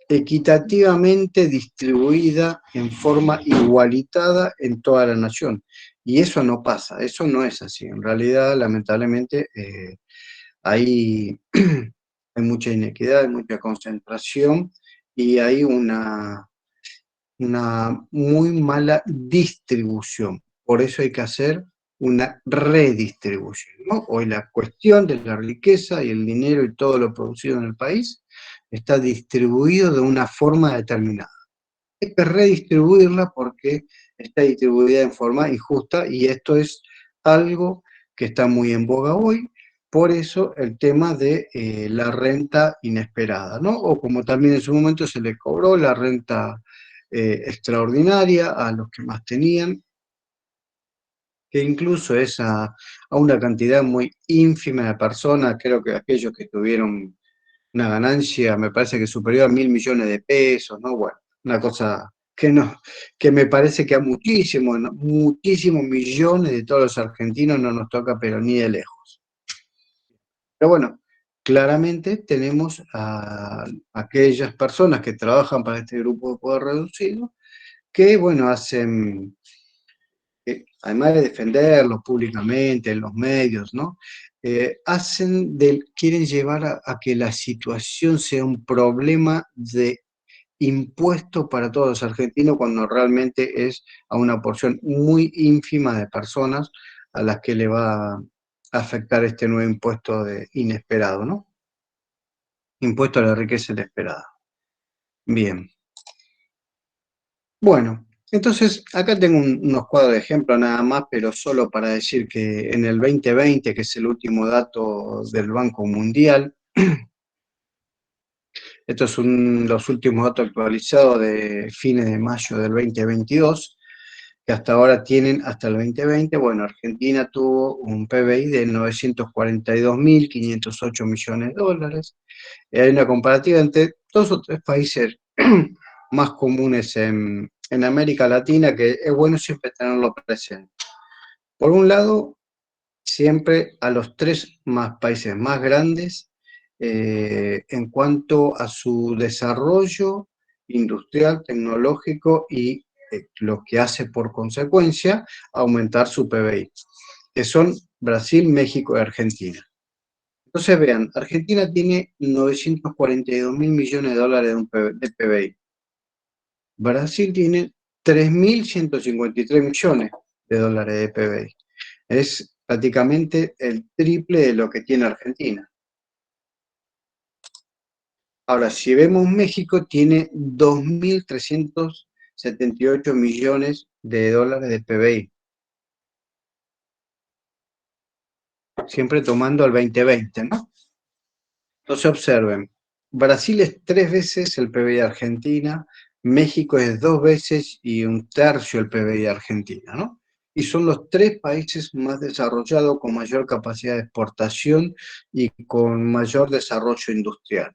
equitativamente distribuida en forma igualitada en toda la nación. Y eso no pasa, eso no es así. En realidad, lamentablemente, hay, hay mucha inequidad, hay mucha concentración y hay una muy mala distribución. Por eso hay que hacer una redistribución, ¿no? Hoy la cuestión de la riqueza y el dinero y todo lo producido en el país está distribuido de una forma determinada. Hay que redistribuirla porque está distribuida en forma injusta y esto es algo que está muy en boga hoy. Por eso el tema de la renta inesperada, ¿no? O como también en su momento se le cobró la renta extraordinaria a los que más tenían, que incluso es a una cantidad muy ínfima de personas, creo que aquellos que tuvieron una ganancia, me parece que superior a 1.000 millones de pesos, ¿no? Bueno, una cosa que no, que me parece que a muchísimos, ¿no? Muchísimos millones de todos los argentinos no nos toca, pero ni de lejos. Pero bueno, claramente tenemos a aquellas personas que trabajan para este grupo de poder reducido, que, bueno, hacen, además de defenderlo públicamente en los medios, ¿no? Quieren llevar a que la situación sea un problema de impuesto para todos los argentinos cuando realmente es a una porción muy ínfima de personas a las que le va a afectar este nuevo impuesto inesperado, ¿no? Impuesto a la riqueza inesperada. Bien. Bueno, entonces acá tengo unos cuadros de ejemplo nada más, pero solo para decir que en el 2020, que es el último dato del Banco Mundial, estos son los últimos datos actualizados de fines de mayo del 2022, que hasta ahora tienen hasta el 2020. Bueno, Argentina tuvo un PBI de 942.508 millones de dólares. Hay una comparativa entre dos o tres países más comunes en América Latina que es bueno siempre tenerlo presente. Por un lado, siempre a los tres países más grandes en cuanto a su desarrollo industrial, tecnológico y lo que hace por consecuencia aumentar su PBI, que son Brasil, México y Argentina. Entonces vean, Argentina tiene 942.000 millones de dólares de PBI. Brasil tiene 3.153 millones de dólares de PBI. Es prácticamente el triple de lo que tiene Argentina. Ahora, si vemos México, tiene 2.378 millones de dólares de PBI. Siempre tomando el 2020, ¿no? Entonces observen, Brasil es 3 veces el PBI de Argentina, México es 2 veces y 1/3 el PBI de Argentina, ¿no? Y son los 3 países más desarrollados con mayor capacidad de exportación y con mayor desarrollo industrial.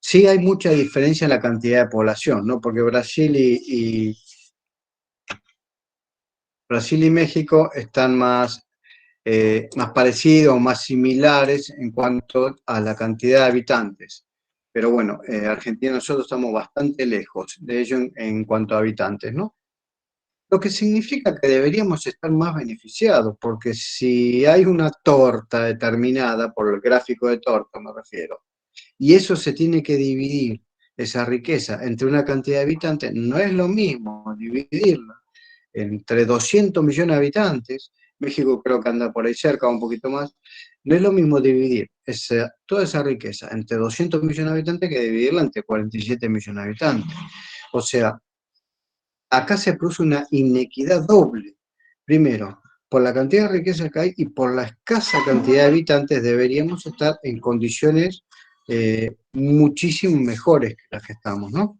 Sí hay mucha diferencia en la cantidad de población, ¿no? Porque Brasil y México están más parecidos, más similares en cuanto a la cantidad de habitantes. Pero bueno, Argentina nosotros estamos bastante lejos de ello en cuanto a habitantes, ¿no? Lo que significa que deberíamos estar más beneficiados, porque si hay una torta determinada, por el gráfico de torta me refiero, y eso se tiene que dividir, esa riqueza, entre una cantidad de habitantes, no es lo mismo dividirla entre 200 millones de habitantes, México creo que anda por ahí cerca, un poquito más, no es lo mismo dividir toda esa riqueza entre 200 millones de habitantes que dividirla entre 47 millones de habitantes. O sea, acá se produce una inequidad doble. Primero, por la cantidad de riqueza que hay y por la escasa cantidad de habitantes deberíamos estar en condiciones muchísimo mejores que las que estamos, ¿no?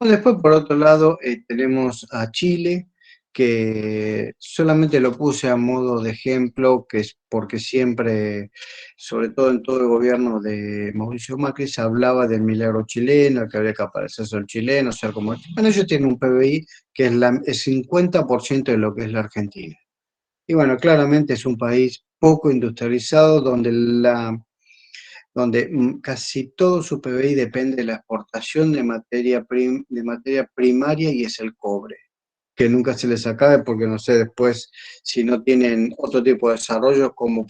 Después, por otro lado, tenemos a Chile, que solamente lo puse a modo de ejemplo, que es porque siempre, sobre todo en todo el gobierno de Mauricio Macri, se hablaba del milagro chileno, que habría que aparecerse el chileno, o sea, como, bueno, ellos tienen un PBI que es el 50% de lo que es la Argentina. Y bueno, claramente es un país poco industrializado donde casi todo su PBI depende de la exportación de de materia primaria y es el cobre, que nunca se les acabe porque no sé después si no tienen otro tipo de desarrollo, cómo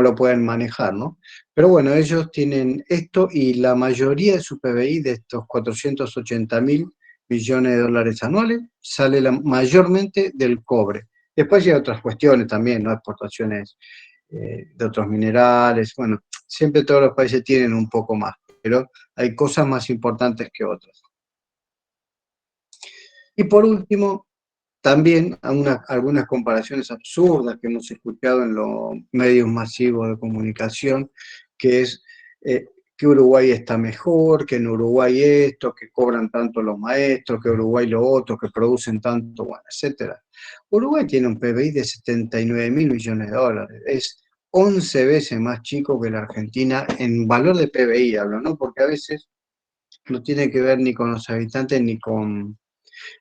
lo pueden manejar, ¿no? Pero bueno, ellos tienen esto y la mayoría de su PBI, de estos 480.000 millones de dólares anuales, sale mayormente del cobre. Después hay otras cuestiones también, ¿no? Exportaciones de otros minerales, bueno, siempre todos los países tienen un poco más, pero hay cosas más importantes que otras. Y por último, también algunas comparaciones absurdas que hemos escuchado en los medios masivos de comunicación, que es que Uruguay está mejor, que en Uruguay esto, que cobran tanto los maestros, que Uruguay lo otro, que producen tanto, bueno, etcétera. Uruguay tiene un PBI de 79.000 millones de dólares, es 11 veces más chico que la Argentina en valor de PBI, hablo, ¿no? Porque a veces no tiene que ver ni con los habitantes ni con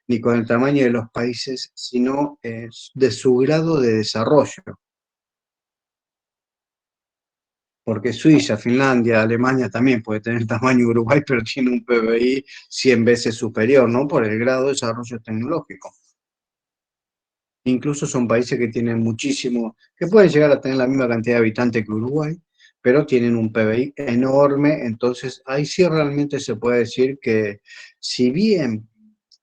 el tamaño de los países, sino de su grado de desarrollo. Porque Suiza, Finlandia, Alemania también puede tener el tamaño de Uruguay, pero tiene un PBI 100 veces superior, ¿no? Por el grado de desarrollo tecnológico. Incluso son países que tienen muchísimo, que pueden llegar a tener la misma cantidad de habitantes que Uruguay, pero tienen un PBI enorme, entonces ahí sí realmente se puede decir que si bien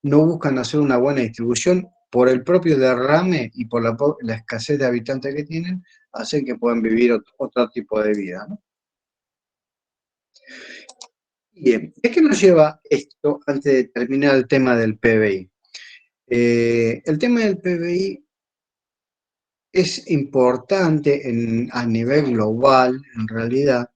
no buscan hacer una buena distribución, por el propio derrame y por la escasez de habitantes que tienen, hacen que puedan vivir otro tipo de vida, ¿no? Bien, ¿a qué nos lleva esto antes de terminar el tema del PBI? El tema del PBI es importante a nivel global, en realidad,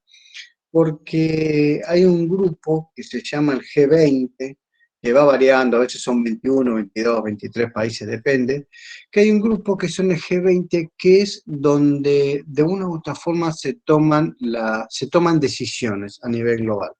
porque hay un grupo que se llama el G20, que va variando, a veces son 21, 22, 23 países, depende, que hay un grupo que son el G20, que es donde de una u otra forma se toman decisiones a nivel global.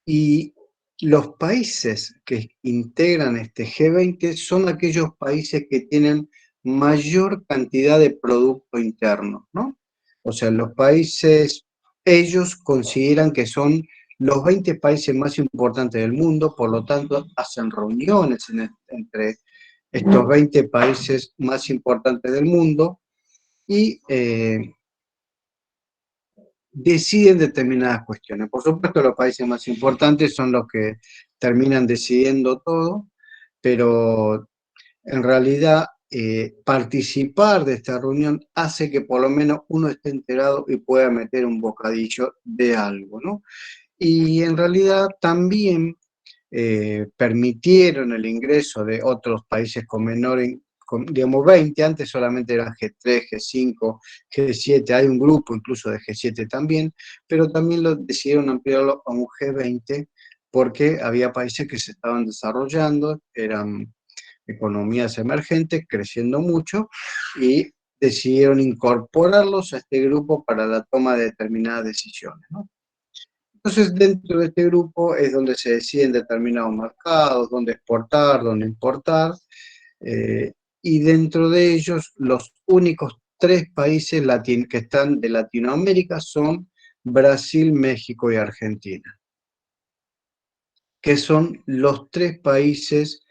Y los países que integran este G20 son aquellos países que tienen mayor cantidad de Producto Interno, ¿no? O sea, los países, ellos consideran que son los 20 países más importantes del mundo, por lo tanto, hacen reuniones entre estos 20 países más importantes del mundo y deciden determinadas cuestiones. Por supuesto, los países más importantes son los que terminan decidiendo todo, pero en realidad participar de esta reunión hace que por lo menos uno esté enterado y pueda meter un bocadillo de algo, ¿no? Y en realidad también permitieron el ingreso de otros países con digamos 20, antes solamente eran G3, G5, G7, hay un grupo incluso de G7 también, pero también decidieron ampliarlo a un G20 porque había países que se estaban desarrollando, eran economías emergentes, creciendo mucho, y decidieron incorporarlos a este grupo para la toma de determinadas decisiones, ¿no? Entonces, dentro de este grupo es donde se deciden determinados mercados, dónde exportar, dónde importar, eh, y dentro de ellos los únicos tres países que están de Latinoamérica son Brasil, México y Argentina, que son los tres países,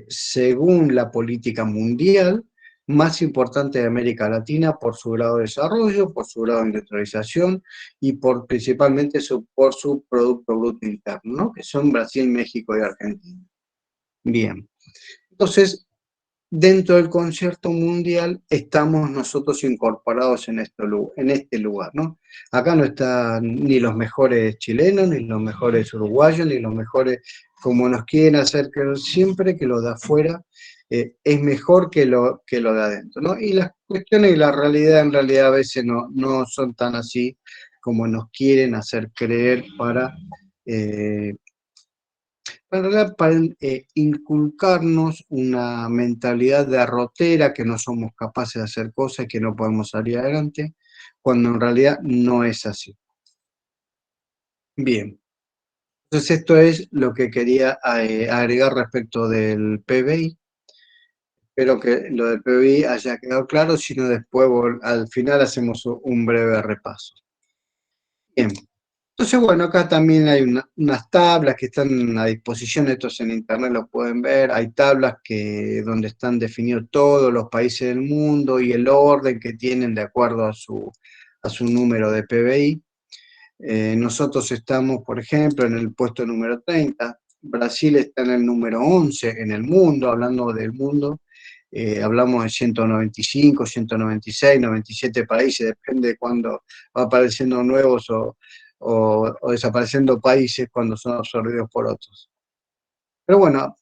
según la política mundial, más importantes de América Latina por su grado de desarrollo, por su grado de industrialización y principalmente por su Producto Bruto Interno, ¿no? Que son Brasil, México y Argentina. Bien, entonces, dentro del concierto mundial estamos nosotros incorporados en este lugar, ¿no? Acá no están ni los mejores chilenos, ni los mejores uruguayos, ni los mejores como nos quieren hacer creer siempre que lo de afuera es mejor que lo de adentro, ¿no? Y las cuestiones y la realidad en realidad a veces no son tan así como nos quieren hacer creer en realidad para inculcarnos una mentalidad derrotera, que no somos capaces de hacer cosas, que no podemos salir adelante, cuando en realidad no es así. Bien, entonces esto es lo que quería agregar respecto del PBI. Espero que lo del PBI haya quedado claro, si no después al final hacemos un breve repaso. Bien. Entonces, bueno, acá también hay unas tablas que están a disposición, estos en internet los pueden ver, hay tablas donde están definidos todos los países del mundo y el orden que tienen de acuerdo a su número de PBI. Nosotros estamos, por ejemplo, en el puesto número 30, Brasil está en el número 11 en el mundo, hablando del mundo, hablamos de 195, 196, 97 países, depende de cuándo va apareciendo nuevos o desapareciendo países cuando son absorbidos por otros. Pero bueno,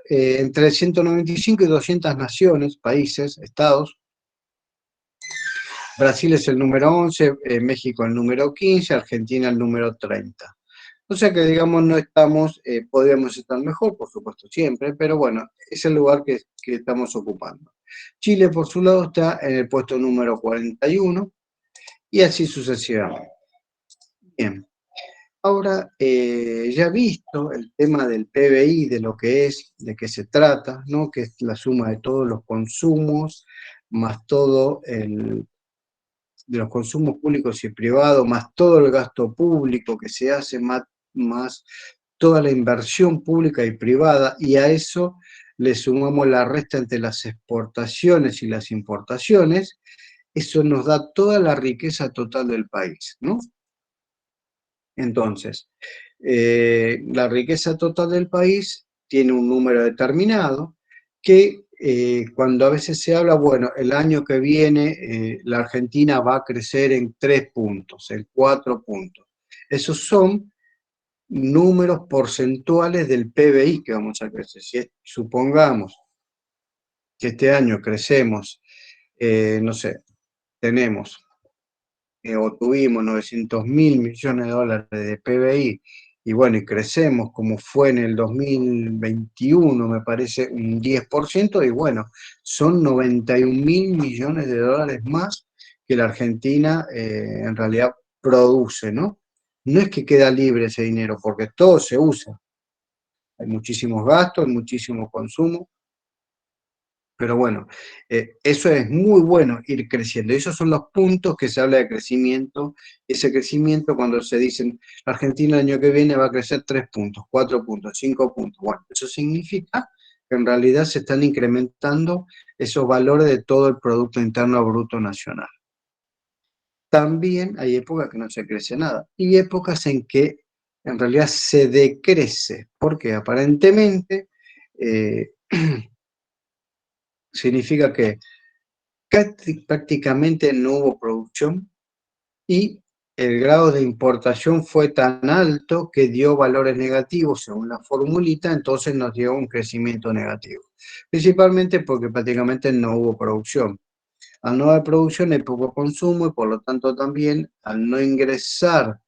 entre 195 y 200 naciones, países, estados. Brasil es el número 11, México el número 15, Argentina el número 30. O sea que, digamos, no estamos, podríamos estar mejor, por supuesto, siempre, pero bueno, es el lugar que estamos ocupando. Chile, por su lado, está en el puesto número 41 y así sucesivamente. Bien. Ahora, ya visto el tema del PBI, de lo que es, de qué se trata, ¿no? Que es la suma de todos los consumos, más todo de los consumos públicos y privados, más todo el gasto público que se hace, más toda la inversión pública y privada, y a eso le sumamos la resta entre las exportaciones y las importaciones, eso nos da toda la riqueza total del país, ¿no? Entonces, la riqueza total del país tiene un número determinado que cuando a veces se habla, bueno, el año que viene la Argentina va a crecer en 3 puntos, en 4 puntos. Esos son números porcentuales del PBI que vamos a crecer. Si supongamos que este año crecemos, no sé, tenemos o tuvimos 900.000 millones de dólares de PBI, y bueno, y crecemos como fue en el 2021, me parece un 10%, y bueno, son 91.000 millones de dólares más que la Argentina en realidad produce, ¿no? No es que queda libre ese dinero, porque todo se usa. Hay muchísimos gastos, hay muchísimo consumo, pero bueno, eso es muy bueno, ir creciendo. Esos son los puntos que se habla de crecimiento. Ese crecimiento, cuando se dicen, la Argentina el año que viene va a crecer 3 puntos, 4 puntos, 5 puntos. Bueno, eso significa que en realidad se están incrementando esos valores de todo el Producto Interno Bruto Nacional. También hay épocas que no se crece nada y épocas en que en realidad se decrece, porque aparentemente significa que prácticamente no hubo producción y el grado de importación fue tan alto que dio valores negativos según la formulita, entonces nos dio un crecimiento negativo. Principalmente porque prácticamente no hubo producción. Al no haber producción hay poco consumo y por lo tanto también al no ingresar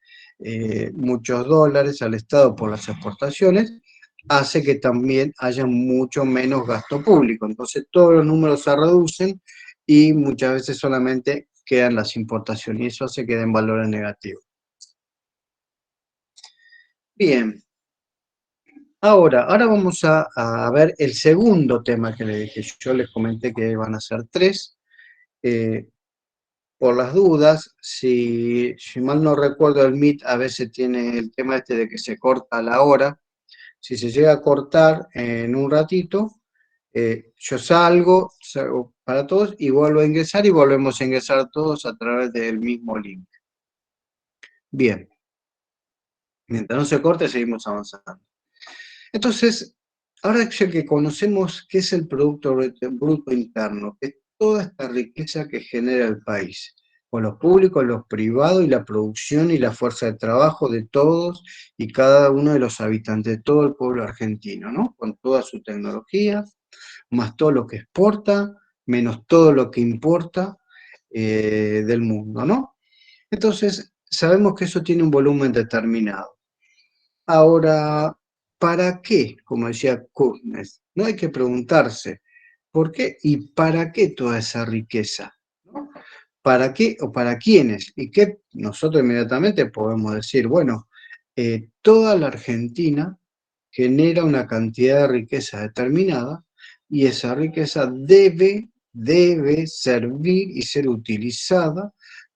muchos dólares al Estado por las exportaciones, hace que también haya mucho menos gasto público. Entonces todos los números se reducen y muchas veces solamente quedan las importaciones y eso hace que den valores negativos. Bien. Ahora vamos a ver el segundo tema que le dije. Yo les comenté que van a ser 3. Por las dudas, si mal no recuerdo, el Meet a veces tiene el tema este de que se corta la hora. Si se llega a cortar en un ratito, yo salgo para todos y vuelvo a ingresar y volvemos a ingresar todos a través del mismo link. Bien. Mientras no se corte, seguimos avanzando. Entonces, ahora ya que conocemos qué es el Producto Bruto Interno, que es toda esta riqueza que genera el país, con los públicos, los privados y la producción y la fuerza de trabajo de todos y cada uno de los habitantes, de todo el pueblo argentino, ¿no? Con toda su tecnología, más todo lo que exporta, menos todo lo que importa del mundo, ¿no? Entonces, sabemos que eso tiene un volumen determinado. Ahora, ¿para qué? Como decía Kuznets, no hay que preguntarse, ¿por qué y para qué toda esa riqueza? ¿No? ¿Para qué o para quiénes? Y que nosotros inmediatamente podemos decir, bueno, toda la Argentina genera una cantidad de riqueza determinada y esa riqueza debe servir y ser utilizada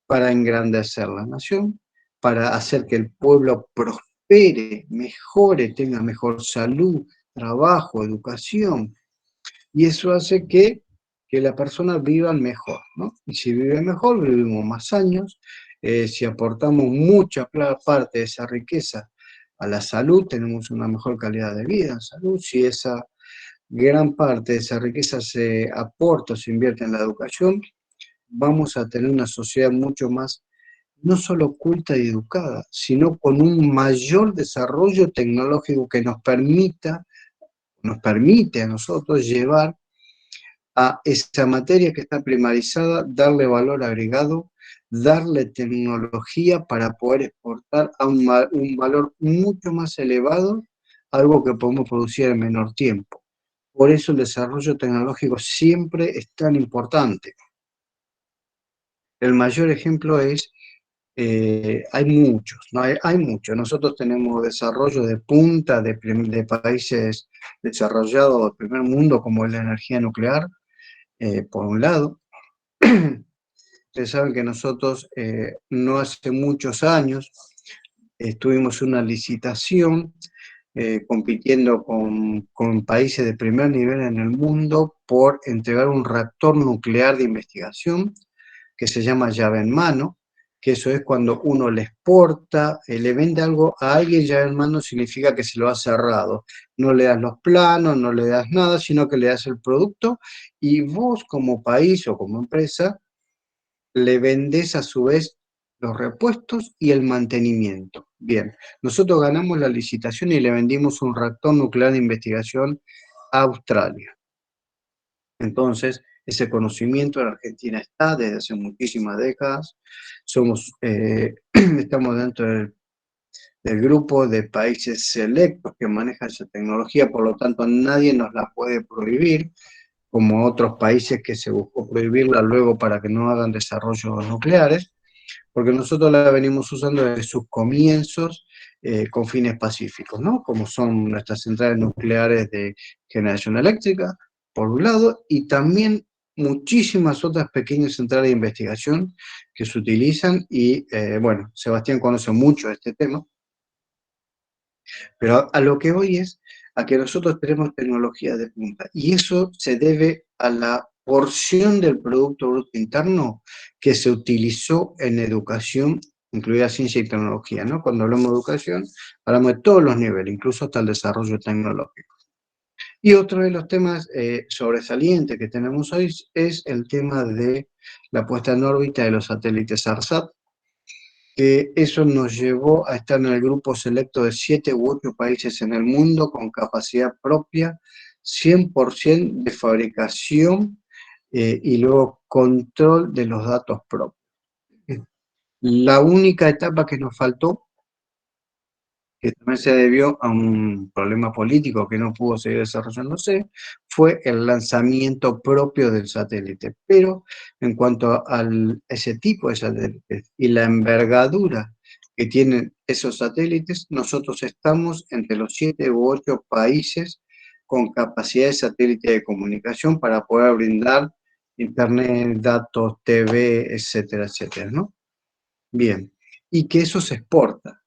para engrandecer la nación, para hacer que el pueblo prospere, mejore, tenga mejor salud, trabajo, educación. Y eso hace que la persona viva mejor, ¿no? Y si vive mejor, vivimos más años. Si aportamos mucha parte de esa riqueza a la salud, tenemos una mejor calidad de vida en salud. Si esa gran parte de esa riqueza se aporta o se invierte en la educación, vamos a tener una sociedad mucho más, no solo culta y educada, sino con un mayor desarrollo tecnológico que nos permite a nosotros llevar a esa materia que está primarizada, darle valor agregado, darle tecnología para poder exportar a un valor mucho más elevado, algo que podemos producir en menor tiempo. Por eso el desarrollo tecnológico siempre es tan importante. El mayor ejemplo es, hay muchos, ¿no? Hay muchos. Nosotros tenemos desarrollo de punta de países desarrollados del primer mundo, como es la energía nuclear, por un lado. Ustedes saben que nosotros no hace muchos años tuvimos una licitación compitiendo con países de primer nivel en el mundo por entregar un reactor nuclear de investigación que se llama llave en mano, que eso es cuando uno le exporta, le vende algo a alguien, llave en mano significa que se lo ha cerrado. No le das los planos, no le das nada, sino que le das el producto y vos como país o como empresa le vendés a su vez los repuestos y el mantenimiento. Bien, nosotros ganamos la licitación y le vendimos un reactor nuclear de investigación a Australia. Entonces, ese conocimiento en Argentina está desde hace muchísimas décadas. Estamos dentro del grupo de países selectos que manejan esa tecnología, por lo tanto nadie nos la puede prohibir, como otros países que se buscó prohibirla luego para que no hagan desarrollos nucleares, porque nosotros la venimos usando desde sus comienzos con fines pacíficos, ¿no? Como son nuestras centrales nucleares de generación eléctrica, por un lado, y también muchísimas otras pequeñas centrales de investigación que se utilizan y, bueno, Sebastián conoce mucho de este tema, pero a lo que voy es a que nosotros tenemos tecnología de punta y eso se debe a la porción del Producto Bruto Interno que se utilizó en educación, incluida ciencia y tecnología, ¿no? Cuando hablamos de educación, hablamos de todos los niveles, incluso hasta el desarrollo tecnológico. Y otro de los temas sobresalientes que tenemos hoy es el tema de la puesta en órbita de los satélites ARSAT, que eso nos llevó a estar en el grupo selecto de 7 u 8 países en el mundo con capacidad propia, 100% de fabricación y luego control de los datos propios. La única etapa que nos faltó, que también se debió a un problema político que no pudo seguir desarrollándose, fue el lanzamiento propio del satélite. Pero en cuanto a ese tipo de satélites y la envergadura que tienen esos satélites, nosotros estamos entre los 7 u 8 países con capacidad de satélite de comunicación para poder brindar internet, datos, TV, etcétera, etcétera, ¿no? Bien, y que eso se exporta.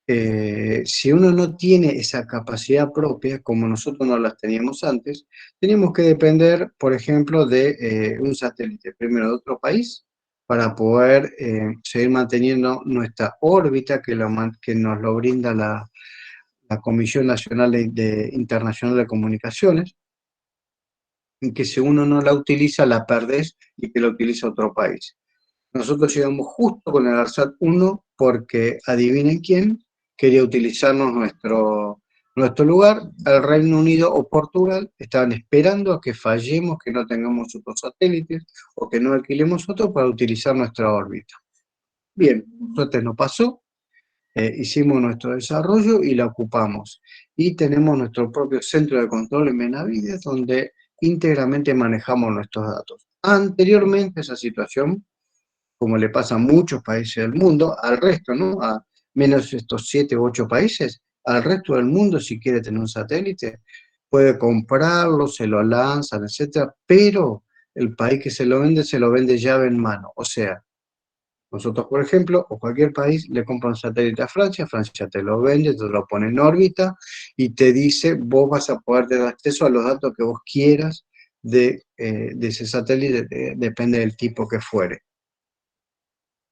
Si uno no tiene esa capacidad propia, como nosotros no las teníamos antes, tenemos que depender, por ejemplo, de un satélite, primero de otro país, para poder seguir manteniendo nuestra órbita que nos lo brinda la Comisión Nacional Internacional de Comunicaciones, y que si uno no la utiliza, la perdés y que la utiliza otro país. Nosotros llegamos justo con el ARSAT 1 porque, adivinen quién, quería utilizarnos nuestro lugar. El Reino Unido o Portugal estaban esperando a que fallemos, que no tengamos otros satélites o que no alquilemos otro para utilizar nuestra órbita. Bien, suerte no pasó. hicimos nuestro desarrollo y la ocupamos. Y tenemos nuestro propio centro de control en Benavides, donde íntegramente manejamos nuestros datos. Anteriormente, esa situación, como le pasa a muchos países del mundo, al resto, ¿no? A menos estos 7 u 8 países, al resto del mundo, si quiere tener un satélite, puede comprarlo, se lo lanzan, etcétera, pero el país que se lo vende llave en mano. O sea, nosotros, por ejemplo, o cualquier país le compra un satélite a Francia, Francia te lo vende, te lo pone en órbita y te dice, vos vas a poder tener acceso a los datos que vos quieras de ese satélite, depende del tipo que fuere.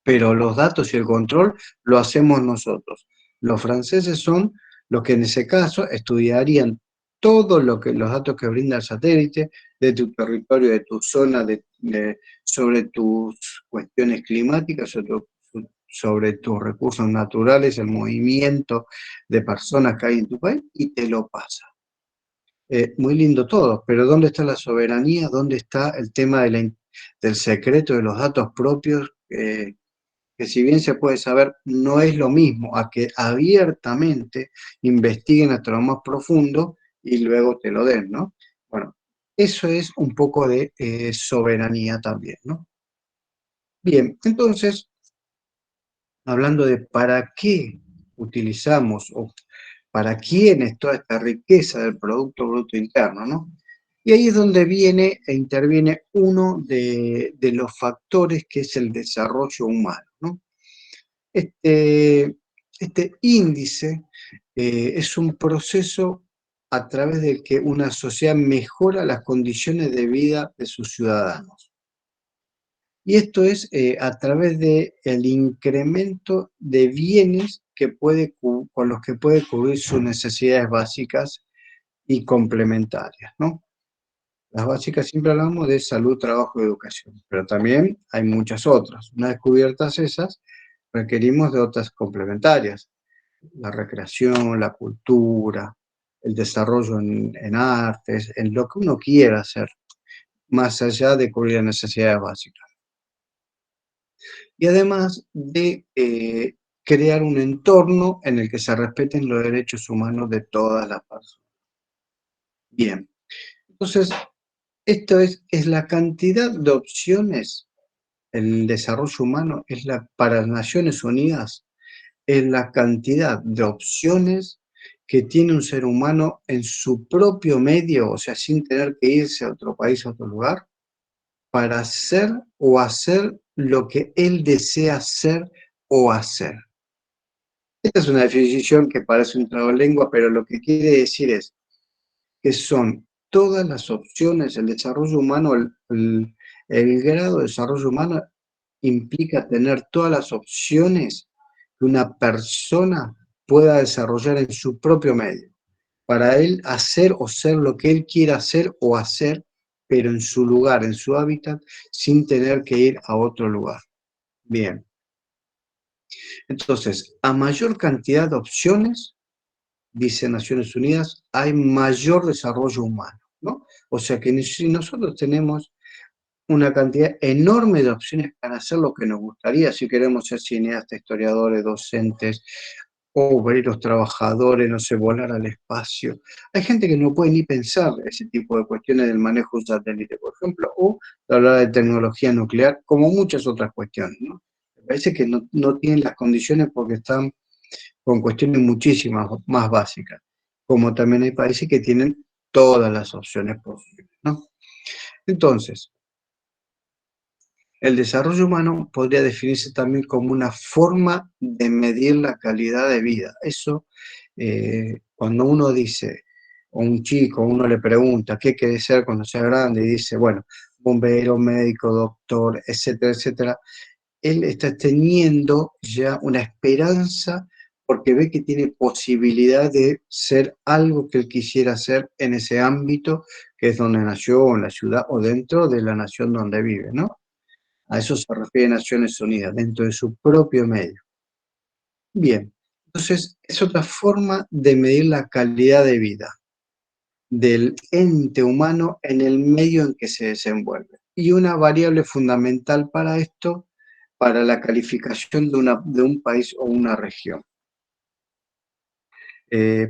Pero los datos y el control lo hacemos nosotros. Los franceses son los que en ese caso estudiarían todo lo que los datos que brinda el satélite de tu territorio, de tu zona, sobre tus cuestiones climáticas, sobre tus recursos naturales, el movimiento de personas que hay en tu país, y te lo pasa. Muy lindo todo, pero ¿dónde está la soberanía? ¿Dónde está el tema del secreto de los datos propios? Que si bien se puede saber, no es lo mismo a que abiertamente investiguen hasta lo más profundo y luego te lo den, ¿no? Bueno, eso es un poco de soberanía también, ¿no? Bien, entonces, hablando de para qué utilizamos o para quién es toda esta riqueza del Producto Bruto Interno, ¿no? Y ahí es donde viene e interviene uno de los factores que es el desarrollo humano, ¿no? Este índice es un proceso a través del que una sociedad mejora las condiciones de vida de sus ciudadanos. Y esto es a través del incremento de bienes con los que puede cubrir sus necesidades básicas y complementarias, ¿no? Las básicas siempre hablamos de salud, trabajo y educación, pero también hay muchas otras. Una vez cubiertas esas, requerimos de otras complementarias. La recreación, la cultura, el desarrollo en artes, en lo que uno quiera hacer, más allá de cubrir las necesidades básicas. Y además de crear un entorno en el que se respeten los derechos humanos de todas las personas. Bien, entonces, esto es la cantidad de opciones, el desarrollo humano para las Naciones Unidas, es la cantidad de opciones que tiene un ser humano en su propio medio, o sea, sin tener que irse a otro país, a otro lugar, para hacer o hacer lo que él desea hacer o hacer. Esta es una definición que parece un trabalengua, pero lo que quiere decir es que son todas las opciones, el desarrollo humano, el grado de desarrollo humano implica tener todas las opciones que una persona pueda desarrollar en su propio medio, para él hacer o ser lo que él quiera hacer o hacer, pero en su lugar, en su hábitat, sin tener que ir a otro lugar. Bien. Entonces, a mayor cantidad de opciones, dice Naciones Unidas, hay mayor desarrollo humano, ¿no? O sea que si nosotros tenemos una cantidad enorme de opciones para hacer lo que nos gustaría, si queremos ser cineastas, historiadores, docentes, obreros, trabajadores, no sé, volar al espacio. Hay gente que no puede ni pensar ese tipo de cuestiones del manejo de un satélite, por ejemplo, o hablar de tecnología nuclear, como muchas otras cuestiones, ¿no? Me parece que no tienen las condiciones porque están con cuestiones muchísimas más básicas, como también hay países que tienen todas las opciones posibles, ¿no? Entonces, el desarrollo humano podría definirse también como una forma de medir la calidad de vida. Eso, cuando uno dice, o un chico, uno le pregunta, ¿qué quiere ser cuando sea grande? Y dice, bueno, bombero, médico, doctor, etcétera, etcétera. Él está teniendo ya una esperanza porque ve que tiene posibilidad de ser algo que él quisiera hacer en ese ámbito, que es donde nació, en la ciudad o dentro de la nación donde vive, ¿no? A eso se refiere Naciones Unidas, dentro de su propio medio. Bien, entonces es otra forma de medir la calidad de vida del ente humano en el medio en que se desenvuelve. Y una variable fundamental para esto, para la calificación de un país o una región.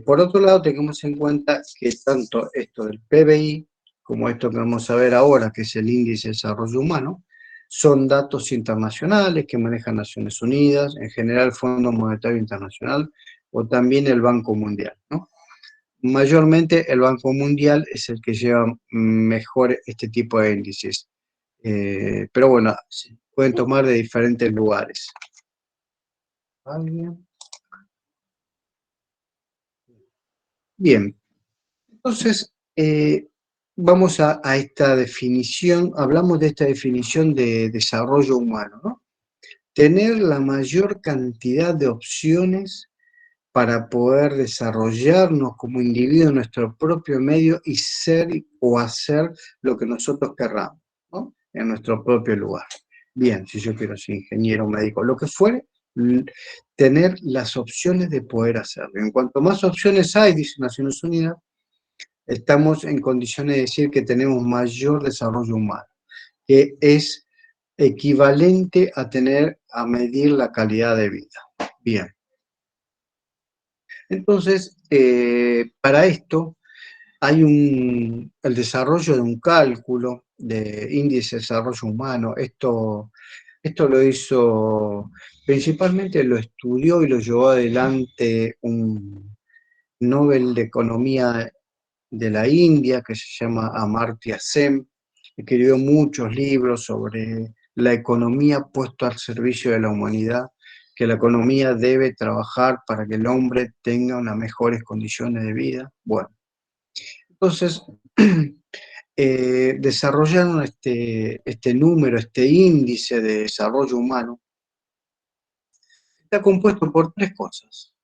Por otro lado, tengamos en cuenta que tanto esto del PBI como esto que vamos a ver ahora, que es el Índice de Desarrollo Humano, son datos internacionales que manejan Naciones Unidas, en general el Fondo Monetario Internacional o también el Banco Mundial, ¿no? Mayormente el Banco Mundial es el que lleva mejor este tipo de índices, pero bueno, se pueden tomar de diferentes lugares. Bien, entonces vamos a esta definición, hablamos de esta definición de desarrollo humano, ¿no? Tener la mayor cantidad de opciones para poder desarrollarnos como individuos en nuestro propio medio y ser o hacer lo que nosotros querramos, ¿no? En nuestro propio lugar. Bien, si yo quiero ser ingeniero, médico, lo que fuere, tener las opciones de poder hacerlo. En cuanto más opciones hay, dice Naciones Unidas, estamos en condiciones de decir que tenemos mayor desarrollo humano, que es equivalente a medir la calidad de vida. Bien. Entonces, para esto hay el desarrollo de un cálculo de índice de desarrollo humano. Esto lo hizo, principalmente lo estudió y lo llevó adelante un Nobel de Economía de la India que se llama Amartya Sen. Escribió muchos libros sobre la economía puesta al servicio de la humanidad, que la economía debe trabajar para que el hombre tenga unas mejores condiciones de vida. Bueno, entonces desarrollaron este número, este índice de desarrollo humano. Está compuesto por tres cosas.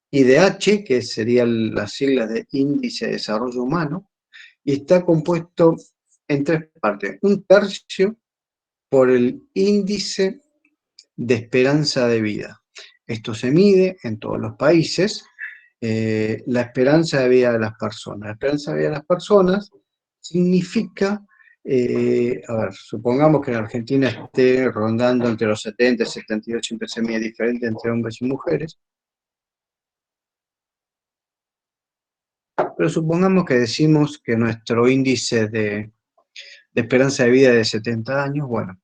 IDH, que serían las siglas de Índice de Desarrollo Humano, y está compuesto en tres partes. Un tercio por el índice de esperanza de vida. Esto se mide en todos los países, la esperanza de vida de las personas. La esperanza de vida de las personas significa, a ver, supongamos que en Argentina esté rondando entre los 70 y 78, siempre se mide diferente entre hombres y mujeres, pero supongamos que decimos que nuestro índice de esperanza de vida es de 70 años, bueno,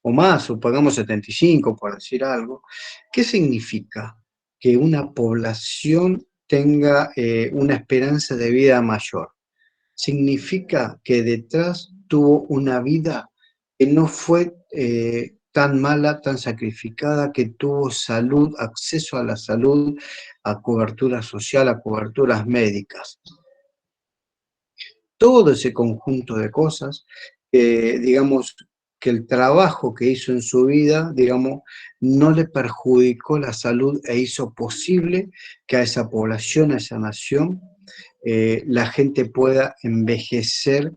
o más, supongamos 75, por decir algo. ¿Qué significa que una población tenga una esperanza de vida mayor? Significa que detrás tuvo una vida que no fue tan mala, tan sacrificada, que tuvo salud, acceso a la salud, a cobertura social, a coberturas médicas. Todo ese conjunto de cosas, digamos, que el trabajo que hizo en su vida, digamos, no le perjudicó la salud e hizo posible que a esa población, a esa nación, la gente pueda envejecer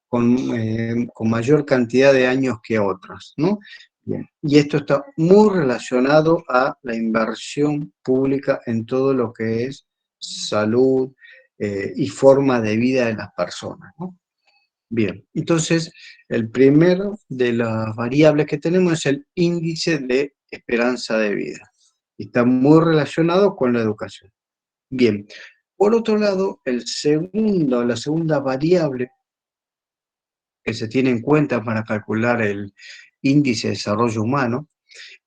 con mayor cantidad de años que otras, ¿no? Bien. Y esto está muy relacionado a la inversión pública en todo lo que es salud y forma de vida de las personas, ¿no? Bien, entonces el primero de las variables que tenemos es el índice de esperanza de vida. Está muy relacionado con la educación. Bien, por otro lado, la segunda variable que se tiene en cuenta para calcular el índice de desarrollo humano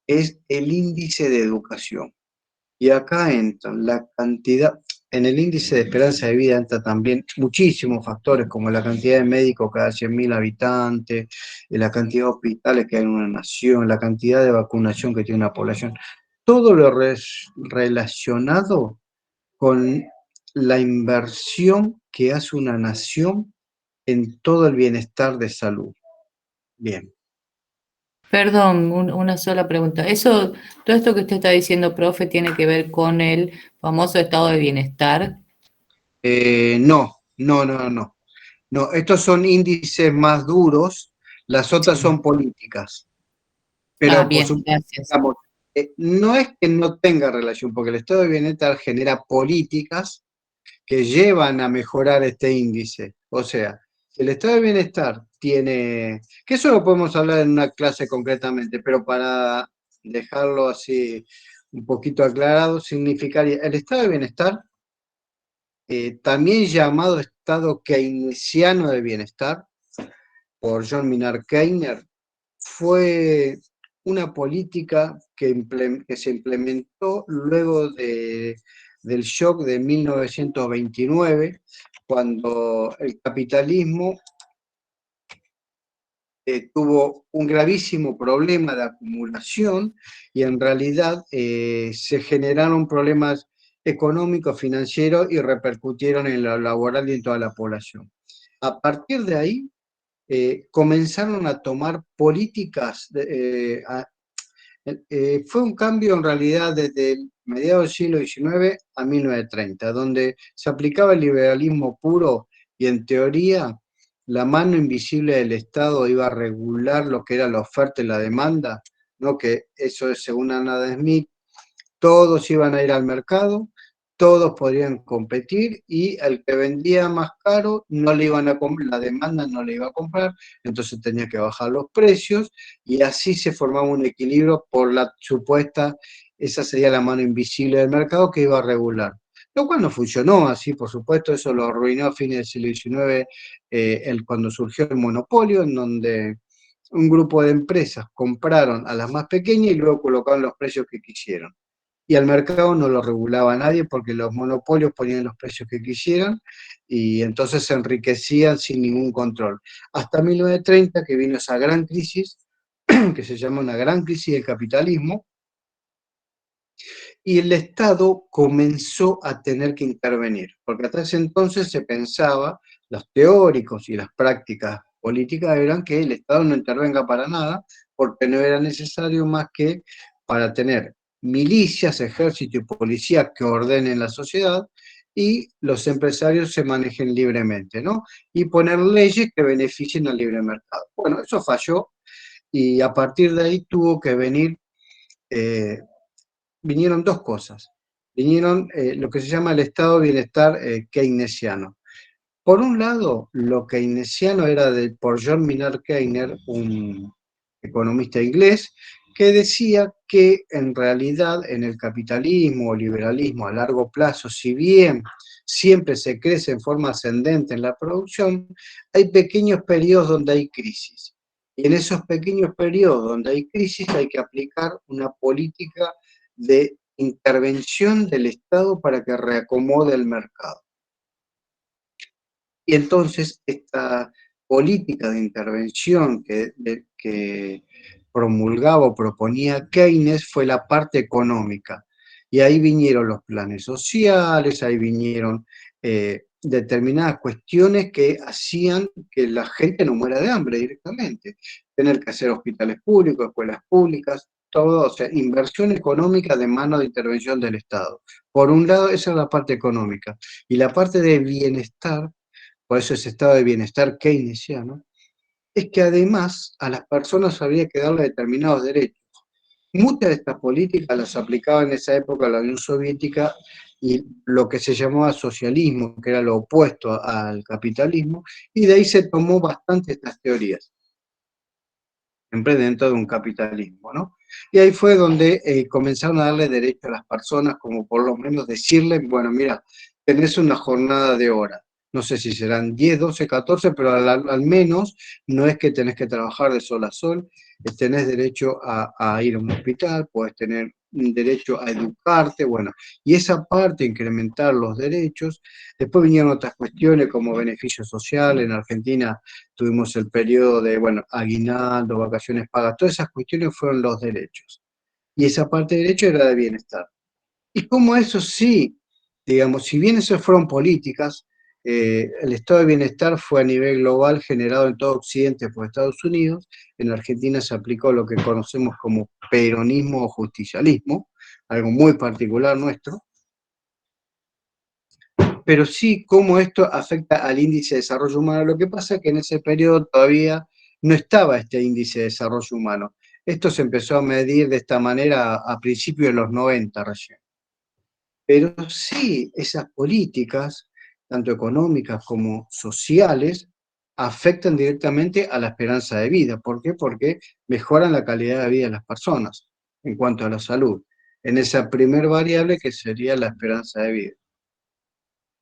es el índice de educación. Y acá entra la cantidad, en el índice de esperanza de vida entra también muchísimos factores, como la cantidad de médicos cada 100.000 habitantes, la cantidad de hospitales que hay en una nación, la cantidad de vacunación que tiene una población. Todo lo relacionado con la inversión que hace una nación en todo el bienestar de salud. Bien. Perdón, una sola pregunta. Todo esto que usted está diciendo, profe, tiene que ver con el famoso estado de bienestar. No. No, estos son índices más duros, las otras Sí. son políticas. Pero por Bien, supuesto, gracias. digamos, no es que no tenga relación, porque el estado de bienestar genera políticas que llevan a mejorar este índice. O sea, si el estado de bienestar tiene, que eso lo podemos hablar en una clase concretamente, pero para dejarlo así un poquito aclarado, significaría el estado de bienestar, también llamado estado keynesiano de bienestar, por John Maynard Keynes, fue una política que se implementó luego del shock de 1929, cuando el capitalismo tuvo un gravísimo problema de acumulación y en realidad se generaron problemas económicos, financieros y repercutieron en lo laboral y en toda la población. A partir de ahí, comenzaron a tomar políticas, fue un cambio en realidad desde el mediados del siglo XIX a 1930, donde se aplicaba el liberalismo puro y en teoría la mano invisible del Estado iba a regular lo que era la oferta y la demanda, ¿no? Que eso es según Adam Smith, todos iban a ir al mercado, todos podrían competir y el que vendía más caro no le iban a la demanda no le iba a comprar, entonces tenía que bajar los precios y así se formaba un equilibrio por la supuesta, esa sería la mano invisible del mercado que iba a regular. Lo cual no funcionó así, por supuesto, eso lo arruinó a fines del siglo XIX, cuando surgió el monopolio, en donde un grupo de empresas compraron a las más pequeñas y luego colocaron los precios que quisieron y al mercado no lo regulaba nadie porque los monopolios ponían los precios que quisieran y entonces se enriquecían sin ningún control. Hasta 1930 que vino esa gran crisis, que se llama una gran crisis del capitalismo, y el Estado comenzó a tener que intervenir, porque hasta ese entonces se pensaba, los teóricos y las prácticas políticas eran que el Estado no intervenga para nada, porque no era necesario más que para tener milicias, ejército y policía que ordenen la sociedad y los empresarios se manejen libremente, ¿no? Y poner leyes que beneficien al libre mercado. Bueno, eso falló y a partir de ahí tuvo que venir vinieron dos cosas. Vinieron lo que se llama el estado de bienestar keynesiano. Por un lado, lo keynesiano era por John Maynard Keynes, un economista inglés, que decía que en realidad en el capitalismo o liberalismo a largo plazo, si bien siempre se crece en forma ascendente en la producción, hay pequeños periodos donde hay crisis. Y en esos pequeños periodos donde hay crisis hay que aplicar una política de intervención del Estado para que reacomode el mercado. Y entonces esta política de intervención que promulgaba o proponía Keynes fue la parte económica. Y ahí vinieron los planes sociales, ahí vinieron determinadas cuestiones que hacían que la gente no muera de hambre directamente. Tener que hacer hospitales públicos, escuelas públicas, todo, o sea, inversión económica de mano de intervención del Estado. Por un lado, esa es la parte económica. Y la parte de bienestar, por eso ese estado de bienestar keynesiano, es que además a las personas habría que darle determinados derechos. Muchas de estas políticas las aplicaba en esa época la Unión Soviética y lo que se llamaba socialismo, que era lo opuesto al capitalismo, y de ahí se tomó bastante estas teorías, siempre dentro de un capitalismo, ¿no? Y ahí fue donde comenzaron a darle derecho a las personas, como por lo menos decirle, bueno, mira, tenés una jornada de horas, no sé si serán 10, 12, 14, pero al menos no es que tenés que trabajar de sol a sol, tenés derecho a ir a un hospital, podés tener un derecho a educarte, bueno, y esa parte, incrementar los derechos. Después vinieron otras cuestiones como beneficios sociales. En Argentina tuvimos el periodo de, bueno, aguinaldo, vacaciones pagas, todas esas cuestiones fueron los derechos. Y esa parte de derecho era de bienestar. Y como eso sí, digamos, si bien esas fueron políticas, el estado de bienestar fue a nivel global generado en todo Occidente por Estados Unidos. En Argentina se aplicó lo que conocemos como peronismo o justicialismo, algo muy particular nuestro. Pero sí cómo esto afecta al índice de desarrollo humano. Lo que pasa es que en ese periodo todavía no estaba este índice de desarrollo humano. Esto se empezó a medir de esta manera a principios de los 90 recién. Pero sí, esas políticas, tanto económicas como sociales, afectan directamente a la esperanza de vida. ¿Por qué? Porque mejoran la calidad de vida de las personas en cuanto a la salud. en esa primer variable que sería la esperanza de vida.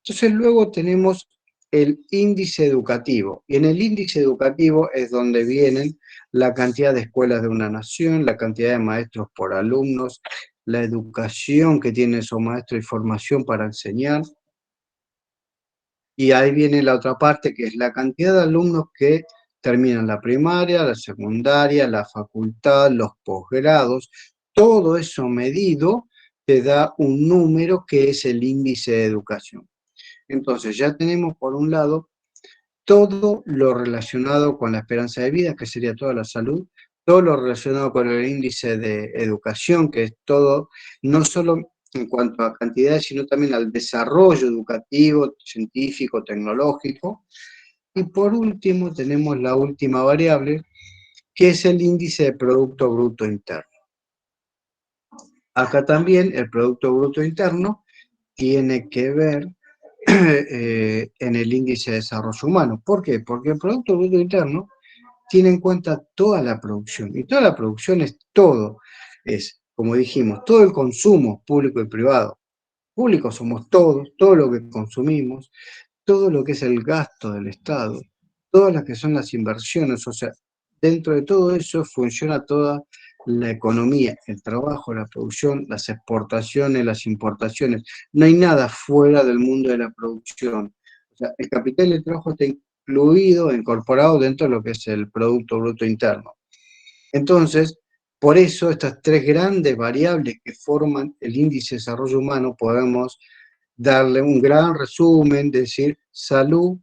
Entonces luego tenemos el índice educativo, y en el índice educativo es donde vienen la cantidad de escuelas de una nación, la cantidad de maestros por alumnos, la educación que tienen esos maestros y formación para enseñar. Y ahí viene la otra parte, que es la cantidad de alumnos que terminan la primaria, la secundaria, la facultad, los posgrados. Todo eso medido te da un número que es el índice de educación. Entonces ya tenemos por un lado todo lo relacionado con la esperanza de vida, que sería toda la salud, todo lo relacionado con el índice de educación, que es todo, no solo en cuanto a cantidades, sino también al desarrollo educativo, científico, tecnológico. Y por último tenemos la última variable, que es el índice de Producto Bruto Interno. Acá también el Producto Bruto Interno tiene que ver en el índice de desarrollo humano. ¿Por qué? Porque el Producto Bruto Interno tiene en cuenta toda la producción, y toda la producción es todo, es, como dijimos, todo el consumo público y privado. Público somos todos, todo lo que consumimos, todo lo que es el gasto del Estado, todas las que son las inversiones, o sea, dentro de todo eso funciona toda la economía, el trabajo, la producción, las exportaciones, las importaciones. No hay nada fuera del mundo de la producción. O sea, el capital y el trabajo está incluido, incorporado dentro de lo que es el Producto Bruto Interno. Entonces, por eso estas tres grandes variables que forman el índice de desarrollo humano podemos darle un gran resumen, decir salud,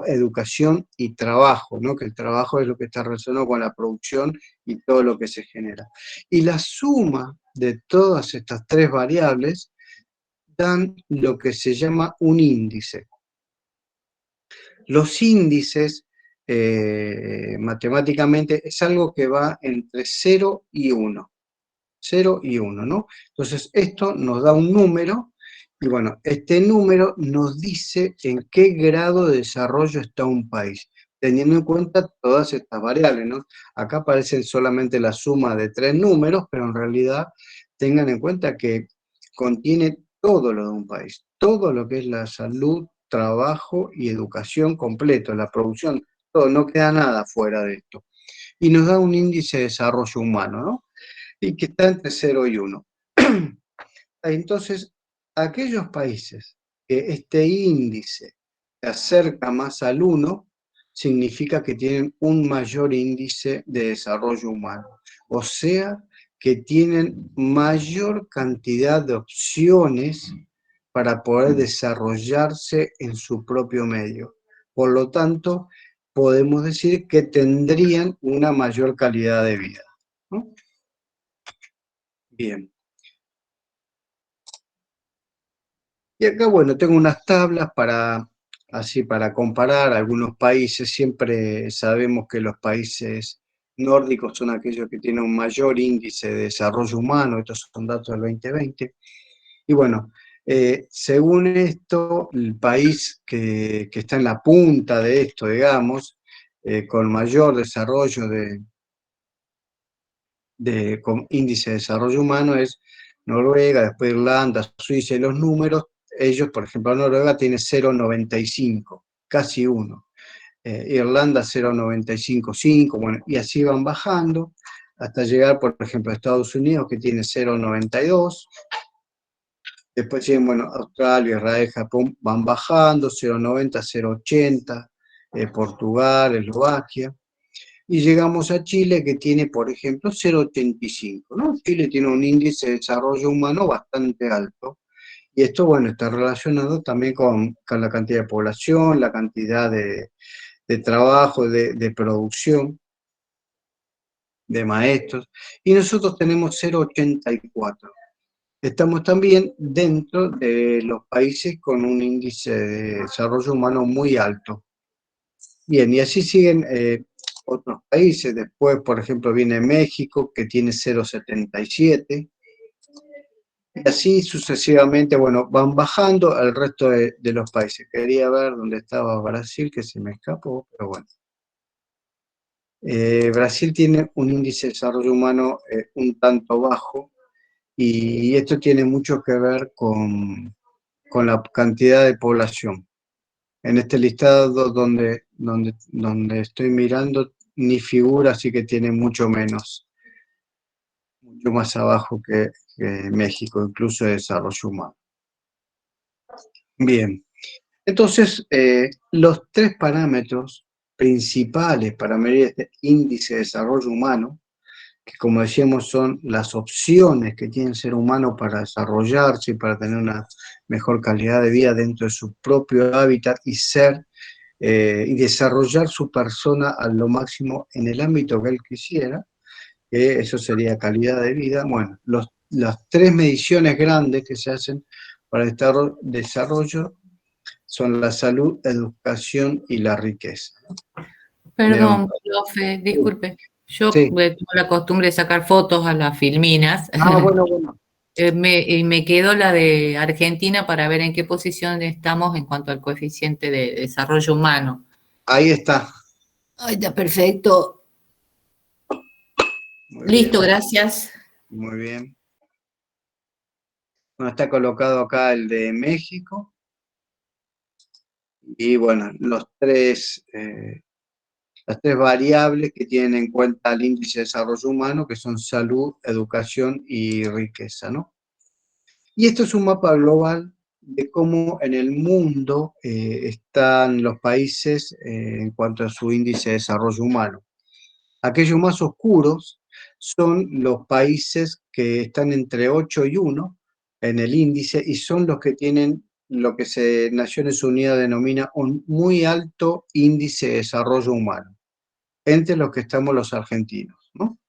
educación y trabajo, ¿no? Que el trabajo es lo que está relacionado con la producción y todo lo que se genera. Y la suma de todas estas tres variables dan lo que se llama un índice. Los índices, matemáticamente, es algo que va entre 0 y 1. 0 y 1, ¿no? Entonces, esto nos da un número, y bueno, este número nos dice en qué grado de desarrollo está un país, teniendo en cuenta todas estas variables, ¿no? Acá aparecen solamente la suma de 3 números, pero en realidad tengan en cuenta que contiene todo lo de un país, todo lo que es la salud, trabajo y educación completo, la producción, todo, no queda nada fuera de esto. Y nos da un índice de desarrollo humano, ¿no? Y que está entre 0 y 1. Entonces, aquellos países que este índice se acerca más al 1, significa que tienen un mayor índice de desarrollo humano. O sea, que tienen mayor cantidad de opciones para poder desarrollarse en su propio medio. Por lo tanto, podemos decir que tendrían una mayor calidad de vida, ¿no? Bien. Y acá, bueno, tengo unas tablas así para comparar algunos países. Siempre sabemos que los países nórdicos son aquellos que tienen un mayor índice de desarrollo humano. Estos son datos del 2020. Y bueno, según esto, el país que está en la punta de esto, digamos, con mayor desarrollo con índice de desarrollo humano es Noruega, después Irlanda, Suiza, y los números, ellos, por ejemplo, Noruega tiene 0,95, casi 1. Irlanda 0,955, bueno, y así van bajando hasta llegar, por ejemplo, a Estados Unidos, que tiene 0,92. Después siguen, bueno, Australia, Israel, Japón, van bajando, 0,90, 0,80, Portugal, Eslovaquia. Y llegamos a Chile, que tiene, por ejemplo, 0,85, ¿no? Chile tiene un índice de desarrollo humano bastante alto. Y esto, bueno, está relacionado también con la cantidad de población, la cantidad de trabajo, de producción, de maestros. Y nosotros tenemos 0,84. Estamos también dentro de los países con un índice de desarrollo humano muy alto. Bien, y así siguen otros países. Después, por ejemplo, viene México, que tiene 0,77. Y así sucesivamente, bueno, van bajando al resto de los países. Quería ver dónde estaba Brasil, que se me escapó, pero bueno. Brasil tiene un índice de desarrollo humano un tanto bajo, y esto tiene mucho que ver con la cantidad de población. En este listado donde estoy mirando ni figura, así que tiene mucho menos, mucho más abajo que México, incluso de desarrollo humano. Bien, entonces los tres parámetros principales para medir este índice de desarrollo humano, que como decíamos son las opciones que tiene el ser humano para desarrollarse y para tener una mejor calidad de vida dentro de su propio hábitat y desarrollar su persona a lo máximo en el ámbito que él quisiera, que eso sería calidad de vida. Bueno, las tres mediciones grandes que se hacen para el desarrollo son la salud, educación y la riqueza. Perdón, profe, disculpe. Yo Sí. tengo la costumbre de sacar fotos a las filminas. Bueno. Y me quedó la de Argentina para ver en qué posición estamos en cuanto al coeficiente de desarrollo humano. Ahí está. Ay, está perfecto. Muy Listo, bien. gracias. Muy bien. Bueno, está colocado acá el de México. Y bueno, las tres variables que tienen en cuenta el índice de desarrollo humano, que son salud, educación y riqueza, ¿no? Y esto es un mapa global de cómo en el mundo están los países en cuanto a su índice de desarrollo humano. Aquellos más oscuros son los países que están entre 8 y 1 en el índice y son los que tienen lo que Naciones Unidas denomina un muy alto índice de desarrollo humano, entre los que estamos los argentinos, ¿no?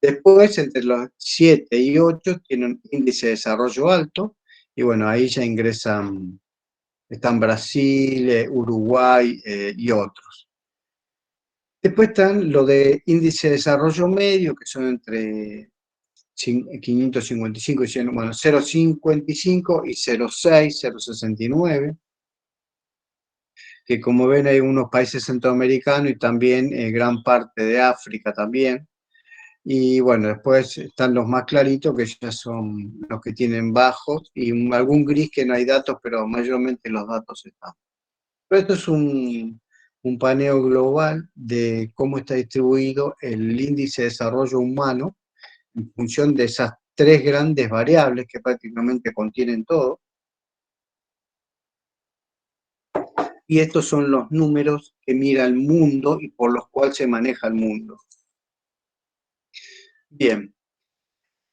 Después, entre los 7 y 8 tienen un índice de desarrollo alto, y bueno, ahí ya están Brasil, Uruguay y otros. Después están los de índice de desarrollo medio, que son entre 555 y 100, bueno, 0,55 y 0,6, 0,69, que como ven hay unos países centroamericanos y también gran parte de África también. Y bueno, después están los más claritos, que ya son los que tienen bajos, y algún gris que no hay datos, pero mayormente los datos están. Pero esto es un paneo global de cómo está distribuido el índice de desarrollo humano en función de esas tres grandes variables que prácticamente contienen todo. Y estos son los números que mira el mundo y por los cuales se maneja el mundo. Bien.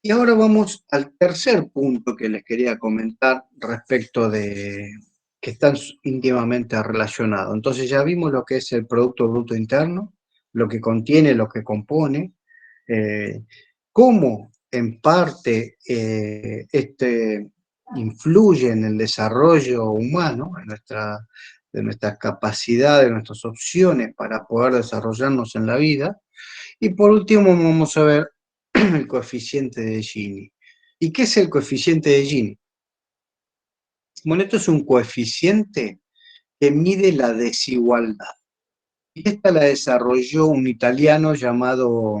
Y ahora vamos al tercer punto que les quería comentar respecto de que están íntimamente relacionados. Entonces ya vimos lo que es el Producto Bruto Interno, lo que contiene, lo que compone, cómo en parte influye en el desarrollo humano, de nuestra capacidad, de nuestras opciones para poder desarrollarnos en la vida. Y por último vamos a ver el coeficiente de Gini. ¿Y qué es el coeficiente de Gini? Bueno, esto es un coeficiente que mide la desigualdad. Y esta la desarrolló un italiano llamado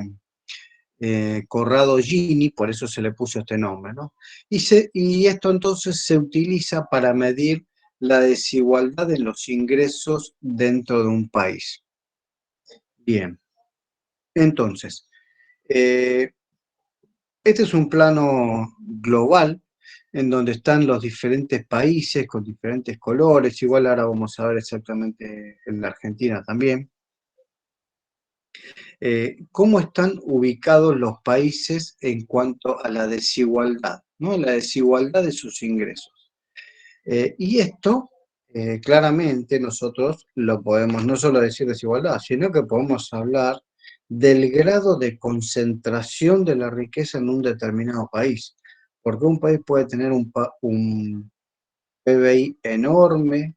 Corrado Gini, por eso se le puso este nombre, ¿no? Y esto entonces se utiliza para medir la desigualdad en los ingresos dentro de un país. Bien, entonces, este es un plano global en donde están los diferentes países con diferentes colores, igual ahora vamos a ver exactamente en la Argentina también. Cómo están ubicados los países en cuanto a la desigualdad, ¿no? La desigualdad de sus ingresos. Y esto, claramente, nosotros lo podemos no solo decir desigualdad, sino que podemos hablar del grado de concentración de la riqueza en un determinado país. Porque un país puede tener un PBI enorme,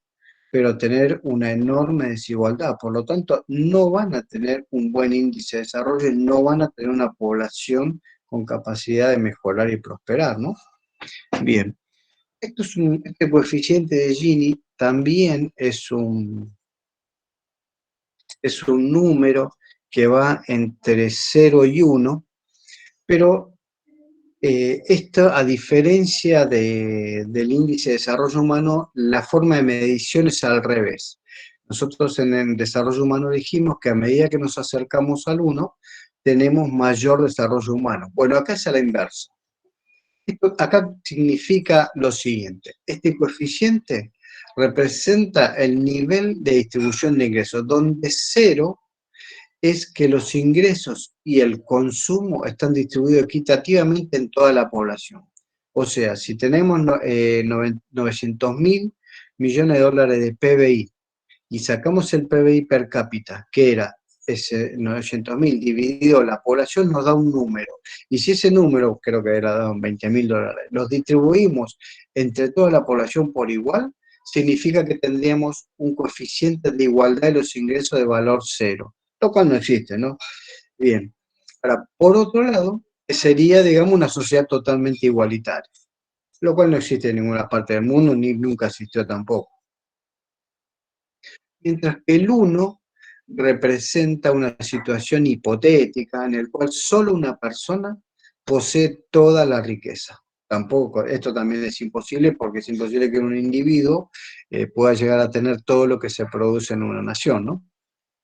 pero tener una enorme desigualdad. Por lo tanto, no van a tener un buen índice de desarrollo y no van a tener una población con capacidad de mejorar y prosperar, ¿no? Bien, este coeficiente de Gini también es un número que va entre 0 y 1, pero Esto, a diferencia del índice de desarrollo humano, la forma de medición es al revés. Nosotros en el desarrollo humano dijimos que a medida que nos acercamos al 1, tenemos mayor desarrollo humano. Bueno, acá es a la inversa. Esto acá significa lo siguiente: este coeficiente representa el nivel de distribución de ingresos, donde 0 es que los ingresos y el consumo están distribuidos equitativamente en toda la población. O sea, si tenemos 900.000 millones de dólares de PBI y sacamos el PBI per cápita, que era ese 900.000 dividido la población, nos da un número. Y si ese número, creo que era de 20.000 dólares, los distribuimos entre toda la población por igual, significa que tendríamos un coeficiente de igualdad de los ingresos de valor 0, lo cual no existe, ¿no? Bien. Ahora, por otro lado, sería, digamos, una sociedad totalmente igualitaria, lo cual no existe en ninguna parte del mundo, ni nunca existió tampoco. Mientras que el 1 representa una situación hipotética en la cual solo una persona posee toda la riqueza. Tampoco, esto también es imposible, porque es imposible que un individuo pueda llegar a tener todo lo que se produce en una nación, ¿no?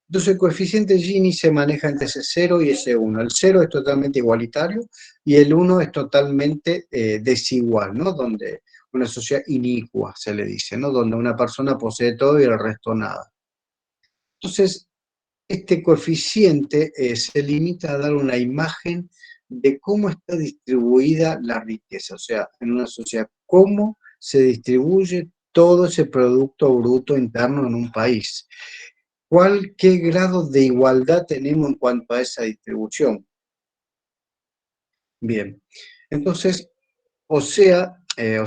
Entonces el coeficiente Gini se maneja entre ese 0 y ese 1. El 0 es totalmente igualitario y el 1 es totalmente desigual, ¿no? Donde una sociedad inicua, se le dice, ¿no? Donde una persona posee todo y el resto nada. Entonces, este coeficiente se limita a dar una imagen de cómo está distribuida la riqueza, o sea, en una sociedad, cómo se distribuye todo ese Producto Bruto Interno en un país. ¿Qué grado de igualdad tenemos en cuanto a esa distribución? Bien, entonces, en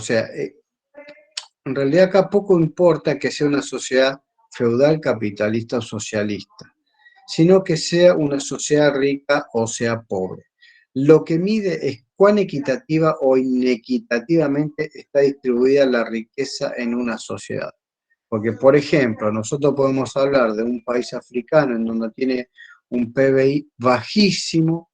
realidad acá poco importa que sea una sociedad feudal, capitalista o socialista, sino que sea una sociedad rica o sea pobre. Lo que mide es cuán equitativa o inequitativamente está distribuida la riqueza en una sociedad. Porque, por ejemplo, nosotros podemos hablar de un país africano en donde tiene un PBI bajísimo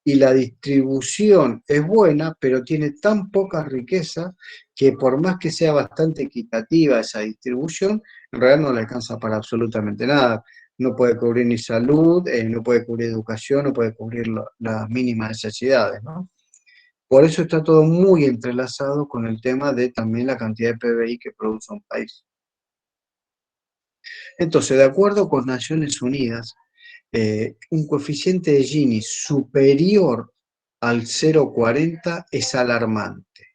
y la distribución es buena, pero tiene tan poca riqueza que por más que sea bastante equitativa esa distribución, en realidad no le alcanza para absolutamente nada. No puede cubrir ni salud, no puede cubrir educación, no puede cubrir las mínimas necesidades, ¿no? Por eso está todo muy entrelazado con el tema de también la cantidad de PBI que produce un país. Entonces, de acuerdo con Naciones Unidas, un coeficiente de Gini superior al 0,40 es alarmante.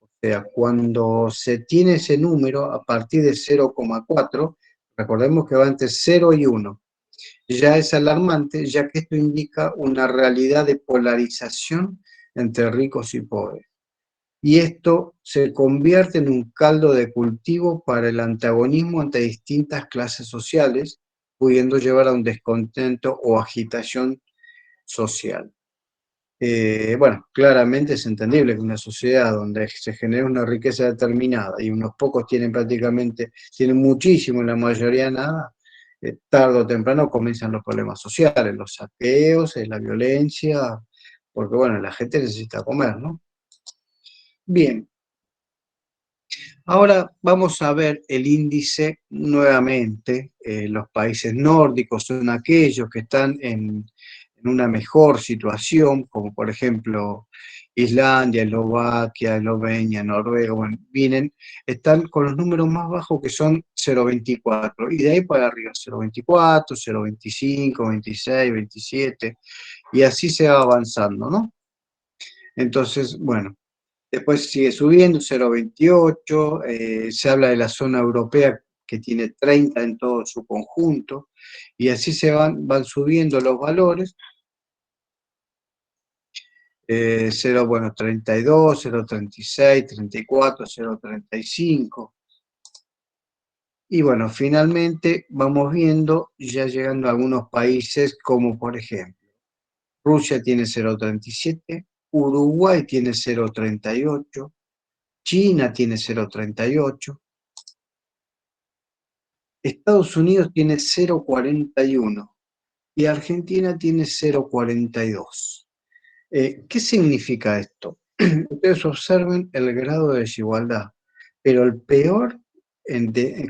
O sea, cuando se tiene ese número a partir de 0,4, recordemos que va entre 0 y 1, ya es alarmante, ya que esto indica una realidad de polarización entre ricos y pobres. Y esto se convierte en un caldo de cultivo para el antagonismo entre distintas clases sociales, pudiendo llevar a un descontento o agitación social. Bueno, claramente es entendible que una sociedad donde se genera una riqueza determinada y unos pocos tienen muchísimo y la mayoría nada, tarde o temprano comienzan los problemas sociales, los saqueos, la violencia, porque bueno, la gente necesita comer, ¿no? Bien. Ahora vamos a ver el índice nuevamente. Los países nórdicos son aquellos que están en una mejor situación, como por ejemplo Islandia, Eslovaquia, Eslovenia, Noruega, bueno, están con los números más bajos que son 0,24, y de ahí para arriba 0,24, 0,25, 26, 27, y así se va avanzando, ¿no? Entonces, bueno. Después sigue subiendo, 0,28, se habla de la zona europea que tiene 30 en todo su conjunto, y así se van subiendo los valores, 32, 0,36, 34, 0,35, y bueno, finalmente vamos viendo, ya llegando a algunos países como por ejemplo, Rusia tiene 0,37, Uruguay tiene 0,38, China tiene 0,38, Estados Unidos tiene 0,41 y Argentina tiene 0,42. ¿Qué significa esto? ustedes observen el grado de desigualdad, pero el peor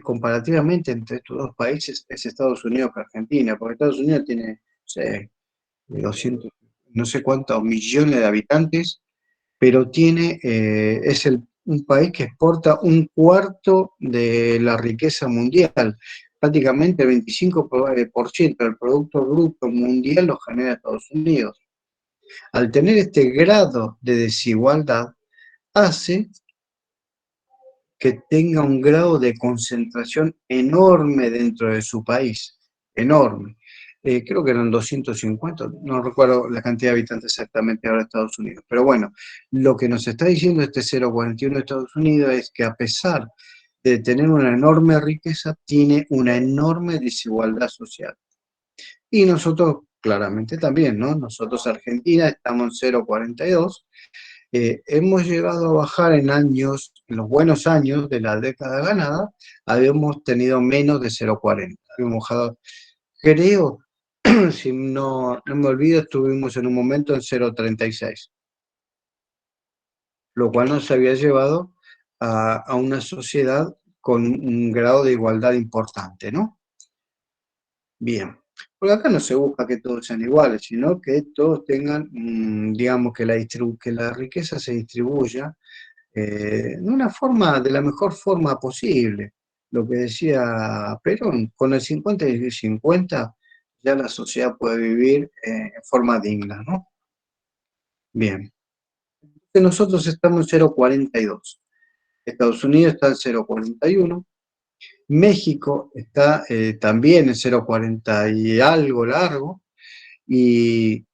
comparativamente entre estos dos países es Estados Unidos que Argentina, porque Estados Unidos tiene, no sé, 200, no sé cuántos millones de habitantes, pero es un país que exporta un cuarto de la riqueza mundial. Prácticamente el 25% del Producto Bruto Mundial lo genera Estados Unidos. Al tener este grado de desigualdad, hace que tenga un grado de concentración enorme dentro de su país, enorme. Creo que eran 250, no recuerdo la cantidad de habitantes exactamente ahora de Estados Unidos. Pero bueno, lo que nos está diciendo este 0,41 de Estados Unidos es que a pesar de tener una enorme riqueza, tiene una enorme desigualdad social. Y nosotros, claramente también, ¿no? Nosotros, Argentina, estamos en 0,42. Hemos llegado a bajar en los buenos años de la década ganada, habíamos tenido menos de 0,40. Habíamos bajado, creo, si no me olvido, estuvimos en un momento en 0,36, lo cual nos había llevado a una sociedad con un grado de igualdad importante, ¿no? Bien, porque acá no se busca que todos sean iguales, sino que todos tengan, digamos, que la riqueza se distribuya de la mejor forma posible. Lo que decía Perón, con el 50 y el 50 ya la sociedad puede vivir en forma digna, ¿no? Bien. Nosotros estamos en 0,42. Estados Unidos está en 0,41. México está también en 0,40 y algo largo. Y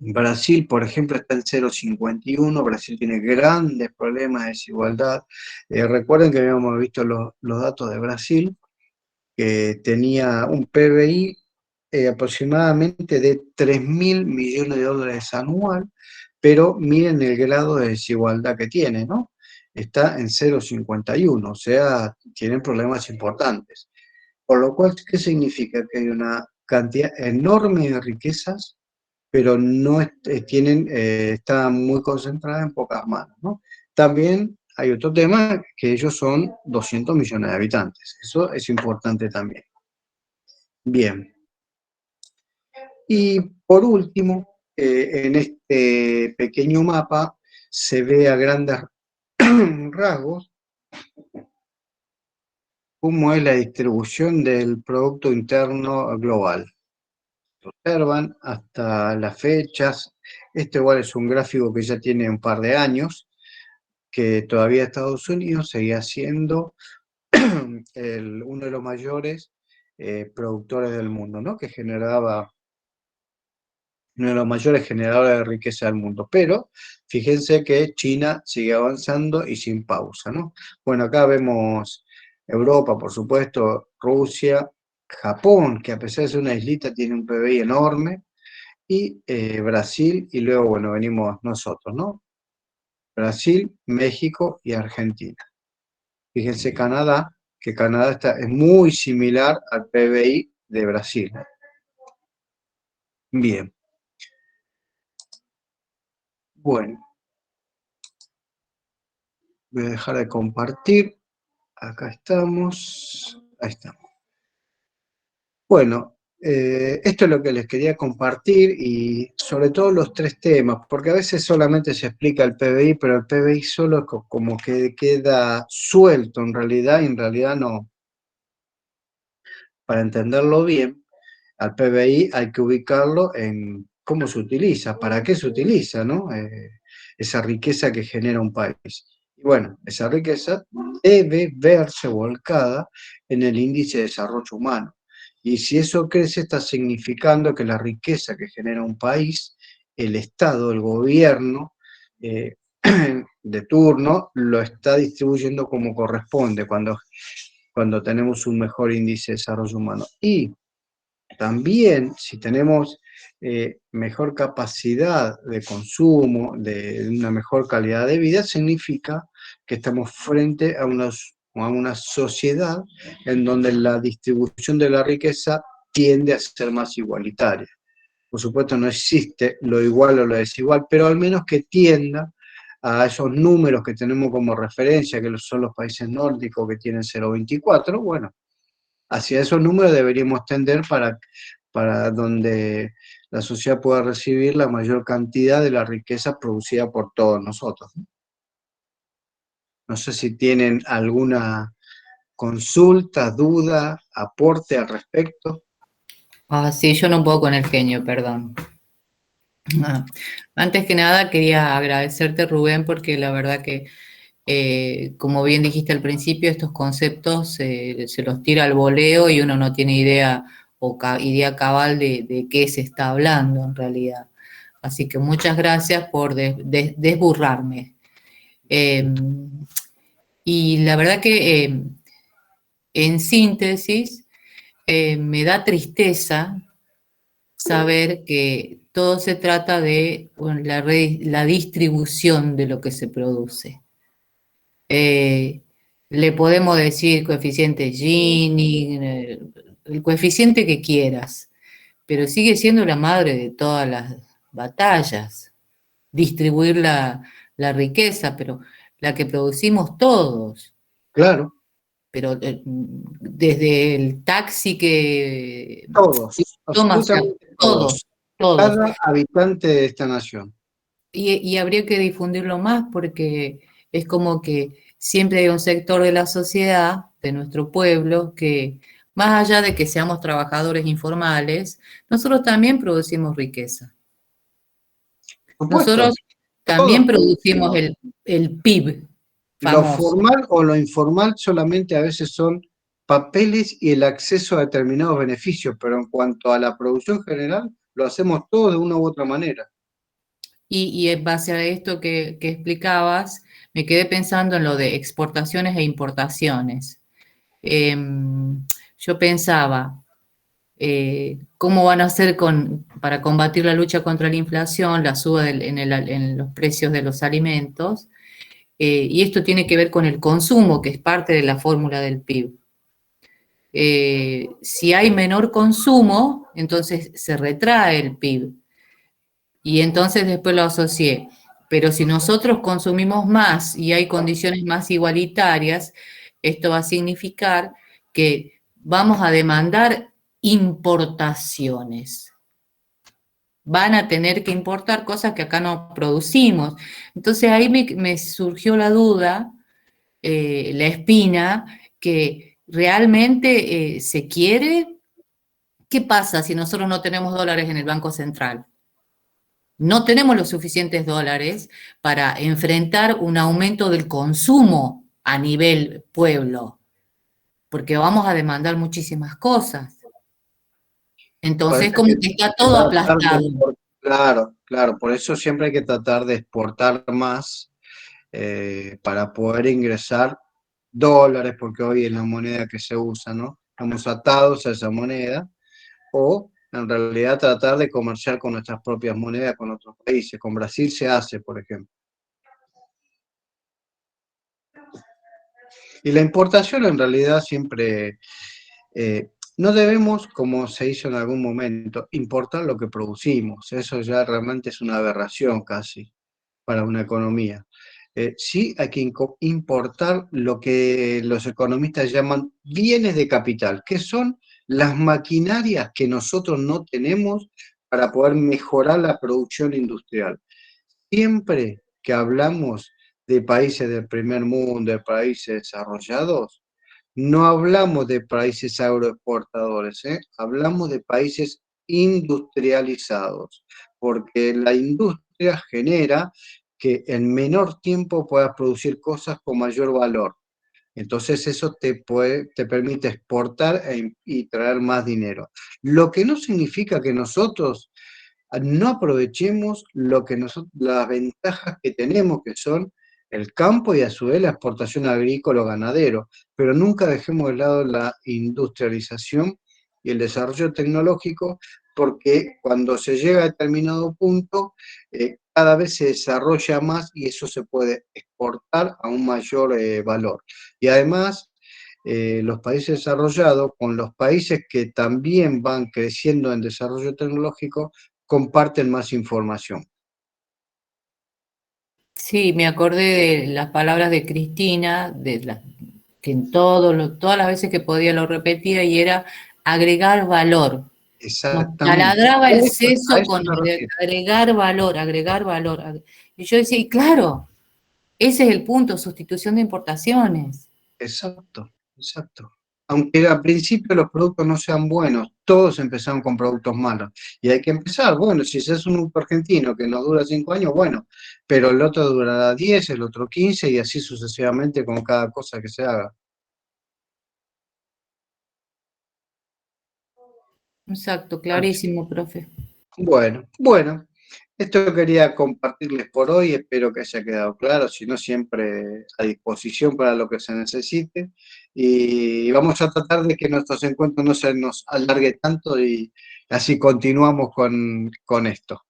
Brasil, por ejemplo, está en 0,51. Brasil tiene grandes problemas de desigualdad. Recuerden que habíamos visto los datos de Brasil, que tenía un PBI aproximadamente de 3.000 millones de dólares anual, pero miren el grado de desigualdad que tiene, ¿no? Está en 0,51, o sea, tienen problemas importantes. Por lo cual, ¿qué significa? Que hay una cantidad enorme de riquezas, pero no está muy concentrada en pocas manos, ¿no? También hay otro tema, que ellos son 200 millones de habitantes. Eso es importante también. Bien. Y por último, en este pequeño mapa se ve a grandes rasgos cómo es la distribución del Producto Interno Global. Observan hasta las fechas. Este igual es un gráfico que ya tiene un par de años, que todavía Estados Unidos seguía siendo uno de los mayores productores del mundo, ¿no? Que generaba uno de los mayores generadores de riqueza del mundo. Pero fíjense que China sigue avanzando y sin pausa, ¿no? Bueno, acá vemos Europa, por supuesto, Rusia, Japón, que a pesar de ser una islita tiene un PBI enorme, y Brasil, y luego, bueno, venimos nosotros, ¿no? Brasil, México y Argentina. Fíjense Canadá, que Canadá es muy similar al PBI de Brasil. Bien. Bueno, voy a dejar de compartir. Acá estamos. Ahí estamos. Bueno, esto es lo que les quería compartir y sobre todo los tres temas, porque a veces solamente se explica el PBI, pero el PBI solo como que queda suelto en realidad no. Para entenderlo bien, al PBI hay que ubicarlo en cómo se utiliza, para qué se utiliza, ¿no? Esa riqueza que genera un país. Y bueno, esa riqueza debe verse volcada en el índice de desarrollo humano. Y si eso crece, está significando que la riqueza que genera un país, el Estado, el gobierno de turno, lo está distribuyendo como corresponde cuando tenemos un mejor índice de desarrollo humano. Y también, si tenemos mejor capacidad de consumo, de una mejor calidad de vida, significa que estamos frente a una sociedad en donde la distribución de la riqueza tiende a ser más igualitaria. Por supuesto no existe lo igual o lo desigual, pero al menos que tienda a esos números que tenemos como referencia, que son los países nórdicos que tienen 0,24, bueno, hacia esos números deberíamos tender para donde la sociedad pueda recibir la mayor cantidad de la riqueza producida por todos nosotros. No sé si tienen alguna consulta, duda, aporte al respecto. Ah, sí, yo no puedo con el genio, perdón. Antes que nada quería agradecerte, Rubén, porque la verdad que, como bien dijiste al principio, estos conceptos se los tira al voleo y uno no tiene idea o idea cabal de qué se está hablando en realidad. Así que muchas gracias por desburrarme. Y la verdad que, en síntesis, me da tristeza saber que todo se trata de, bueno, la distribución de lo que se produce. Le podemos decir coeficiente Gini, el coeficiente que quieras, pero sigue siendo la madre de todas las batallas, distribuir la riqueza, pero la que producimos todos. Claro, Pero desde el taxi que todos, toma, o sea, absolutamente todos, todos. todos. Cada habitante de esta nación. Y habría que difundirlo más porque es como que siempre hay un sector de la sociedad, de nuestro pueblo, que más allá de que seamos trabajadores informales, nosotros también producimos riqueza. Por supuesto, Nosotros también todos producimos producimos. el PIB Lo famoso. formal o lo informal solamente a veces son papeles y el acceso a determinados beneficios, pero en cuanto a la producción general, lo hacemos todos de una u otra manera. Y en base a esto que explicabas, me quedé pensando en lo de exportaciones e importaciones. Yo pensaba, ¿cómo van a hacer para combatir la lucha contra la inflación, la suba en los precios de los alimentos? Y esto tiene que ver con el consumo, que es parte de la fórmula del PIB. Si hay menor consumo, entonces se retrae el PIB. Y entonces después lo asocié. Pero si nosotros consumimos más y hay condiciones más igualitarias, esto va a significar que vamos a demandar importaciones. Van a tener que importar cosas que acá no producimos. Entonces ahí me surgió la duda, la espina, que realmente se quiere. ¿Qué pasa si nosotros no tenemos dólares en el Banco Central? No tenemos los suficientes dólares para enfrentar un aumento del consumo a nivel pueblo, porque vamos a demandar muchísimas cosas. Por Entonces, eso hay como que está todo tratar de aplastado. claro, claro, por eso siempre hay que tratar de exportar más para poder ingresar dólares, porque hoy es la moneda que se usa, ¿no? Estamos atados a esa moneda, o en realidad tratar de comerciar con nuestras propias monedas con otros países. Con Brasil se hace, por ejemplo. Y la importación en realidad siempre, no debemos, como se hizo en algún momento, importar lo que producimos. Eso ya realmente es una aberración casi para una economía. Sí hay que importar lo que los economistas llaman bienes de capital, que son las maquinarias que nosotros no tenemos para poder mejorar la producción industrial. Siempre que hablamos de países del primer mundo, de países desarrollados, no hablamos de países agroexportadores, hablamos de países industrializados, porque la industria genera que en menor tiempo puedas producir cosas con mayor valor. Entonces eso te permite exportar y traer más dinero. Lo que no significa que nosotros no aprovechemos las ventajas que tenemos, que son el campo y a su vez la exportación agrícola o ganadero, pero nunca dejemos de lado la industrialización y el desarrollo tecnológico, porque cuando se llega a determinado punto, cada vez se desarrolla más y eso se puede exportar a un mayor valor. Y además, los países desarrollados, con los países que también van creciendo en desarrollo tecnológico, comparten más información. Sí, me acordé de las palabras de Cristina, que en todas las veces que podía lo repetía, y era agregar valor. Nos Exactamente. taladraba el A seso eso con me refiero. agregar valor, agregar valor. Y yo decía, y claro, ese es el punto, sustitución de importaciones. Exacto, exacto. Aunque al principio los productos no sean buenos, todos empezaron con productos malos. Y hay que empezar, bueno, si ese es un auto argentino que nos dura 5 años, bueno, pero el otro durará 10, el otro 15 y así sucesivamente con cada cosa que se haga. Exacto, clarísimo, profe. Bueno, esto quería compartirles por hoy, espero que haya quedado claro, si no siempre a disposición para lo que se necesite y vamos a tratar de que nuestros encuentros no se nos alargue tanto y así continuamos con esto.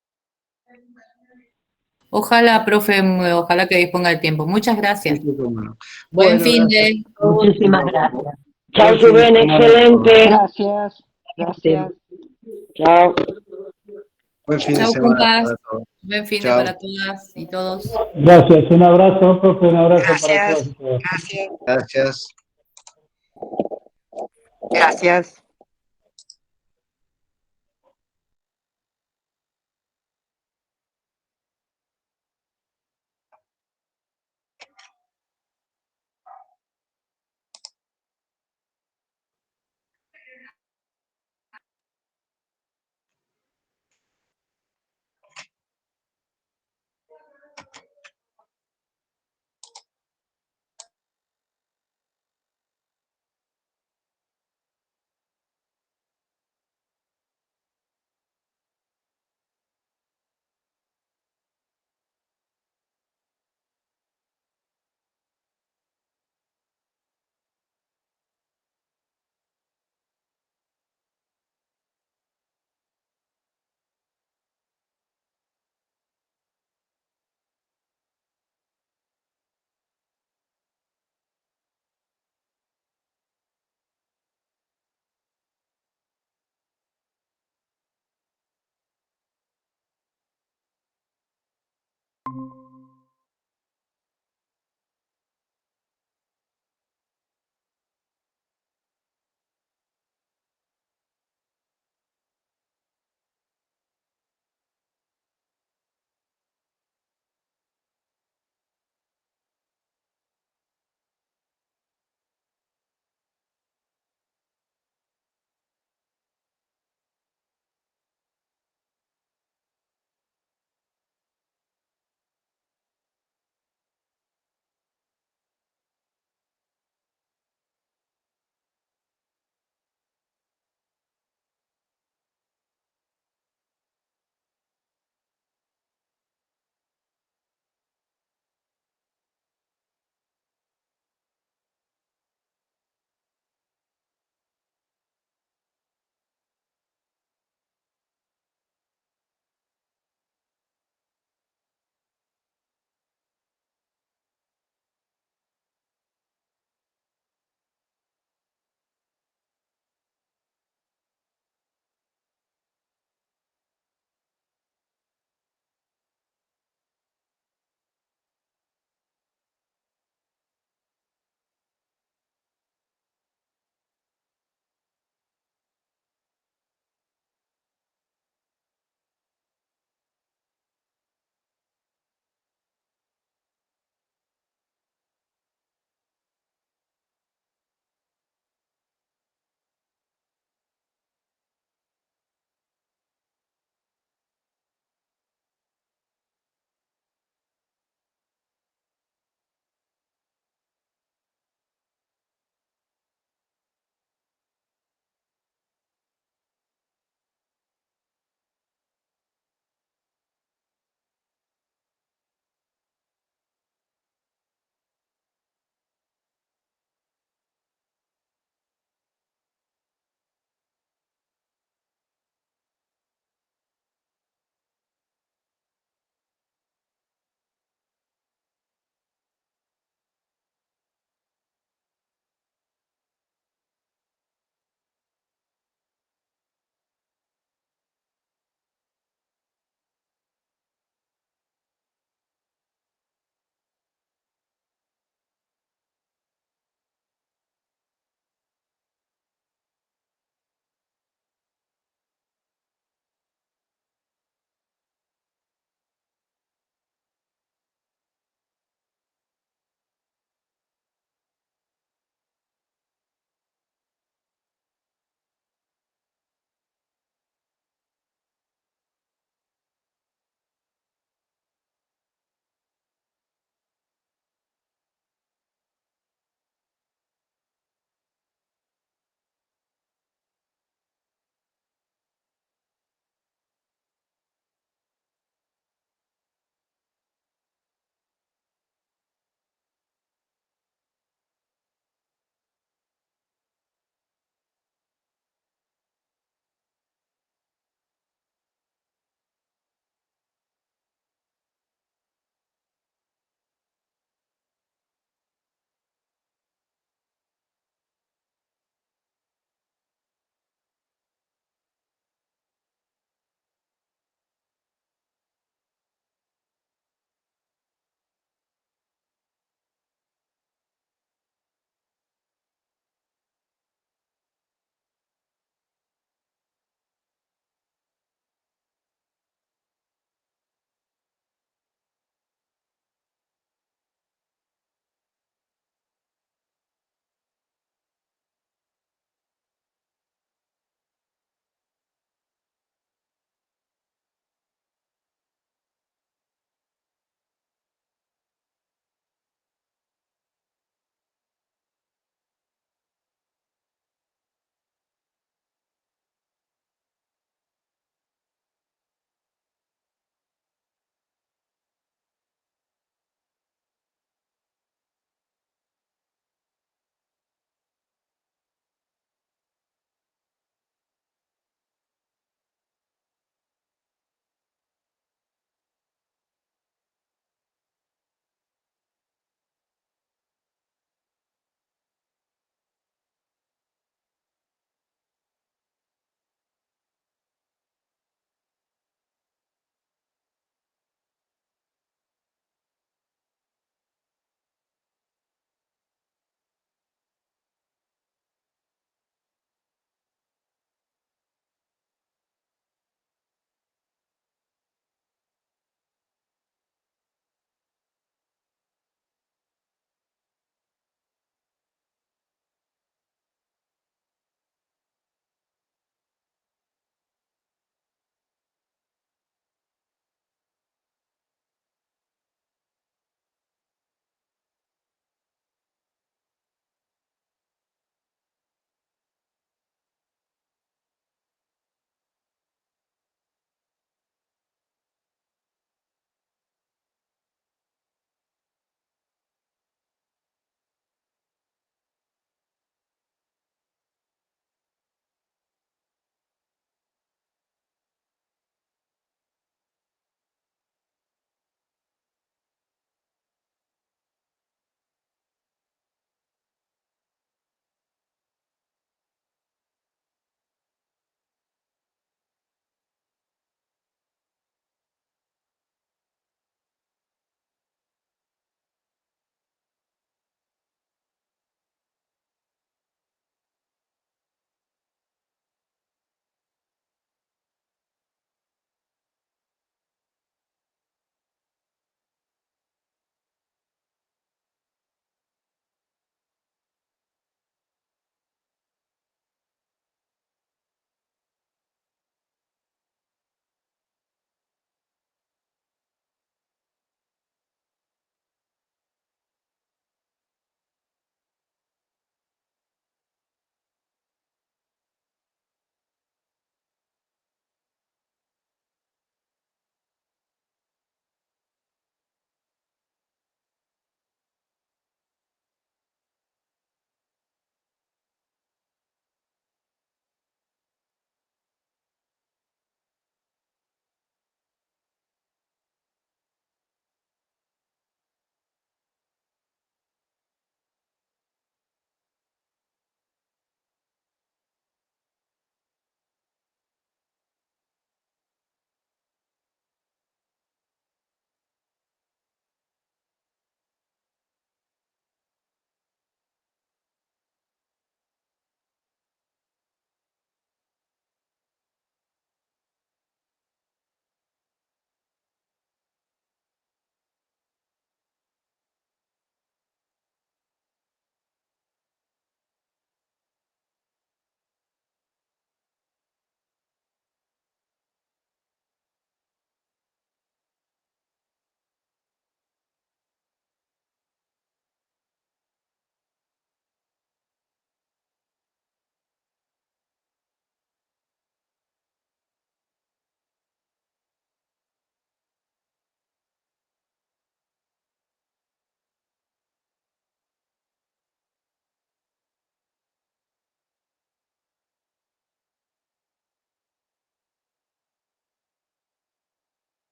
Ojalá, profe, ojalá que disponga de tiempo. Muchas gracias. Sí, cómo no. Buen Bueno, fin gracias. de. Muchísimas gracias. Chao, Buen fin de Rubén, semana. excelente. Gracias, gracias. Chao. Buen fin de Chau, semana compas. para todos. Buen fin de Chao. para todas y todos. Gracias, un abrazo, profe, un abrazo para Gracias, todos y todas. gracias, Gracias. gracias.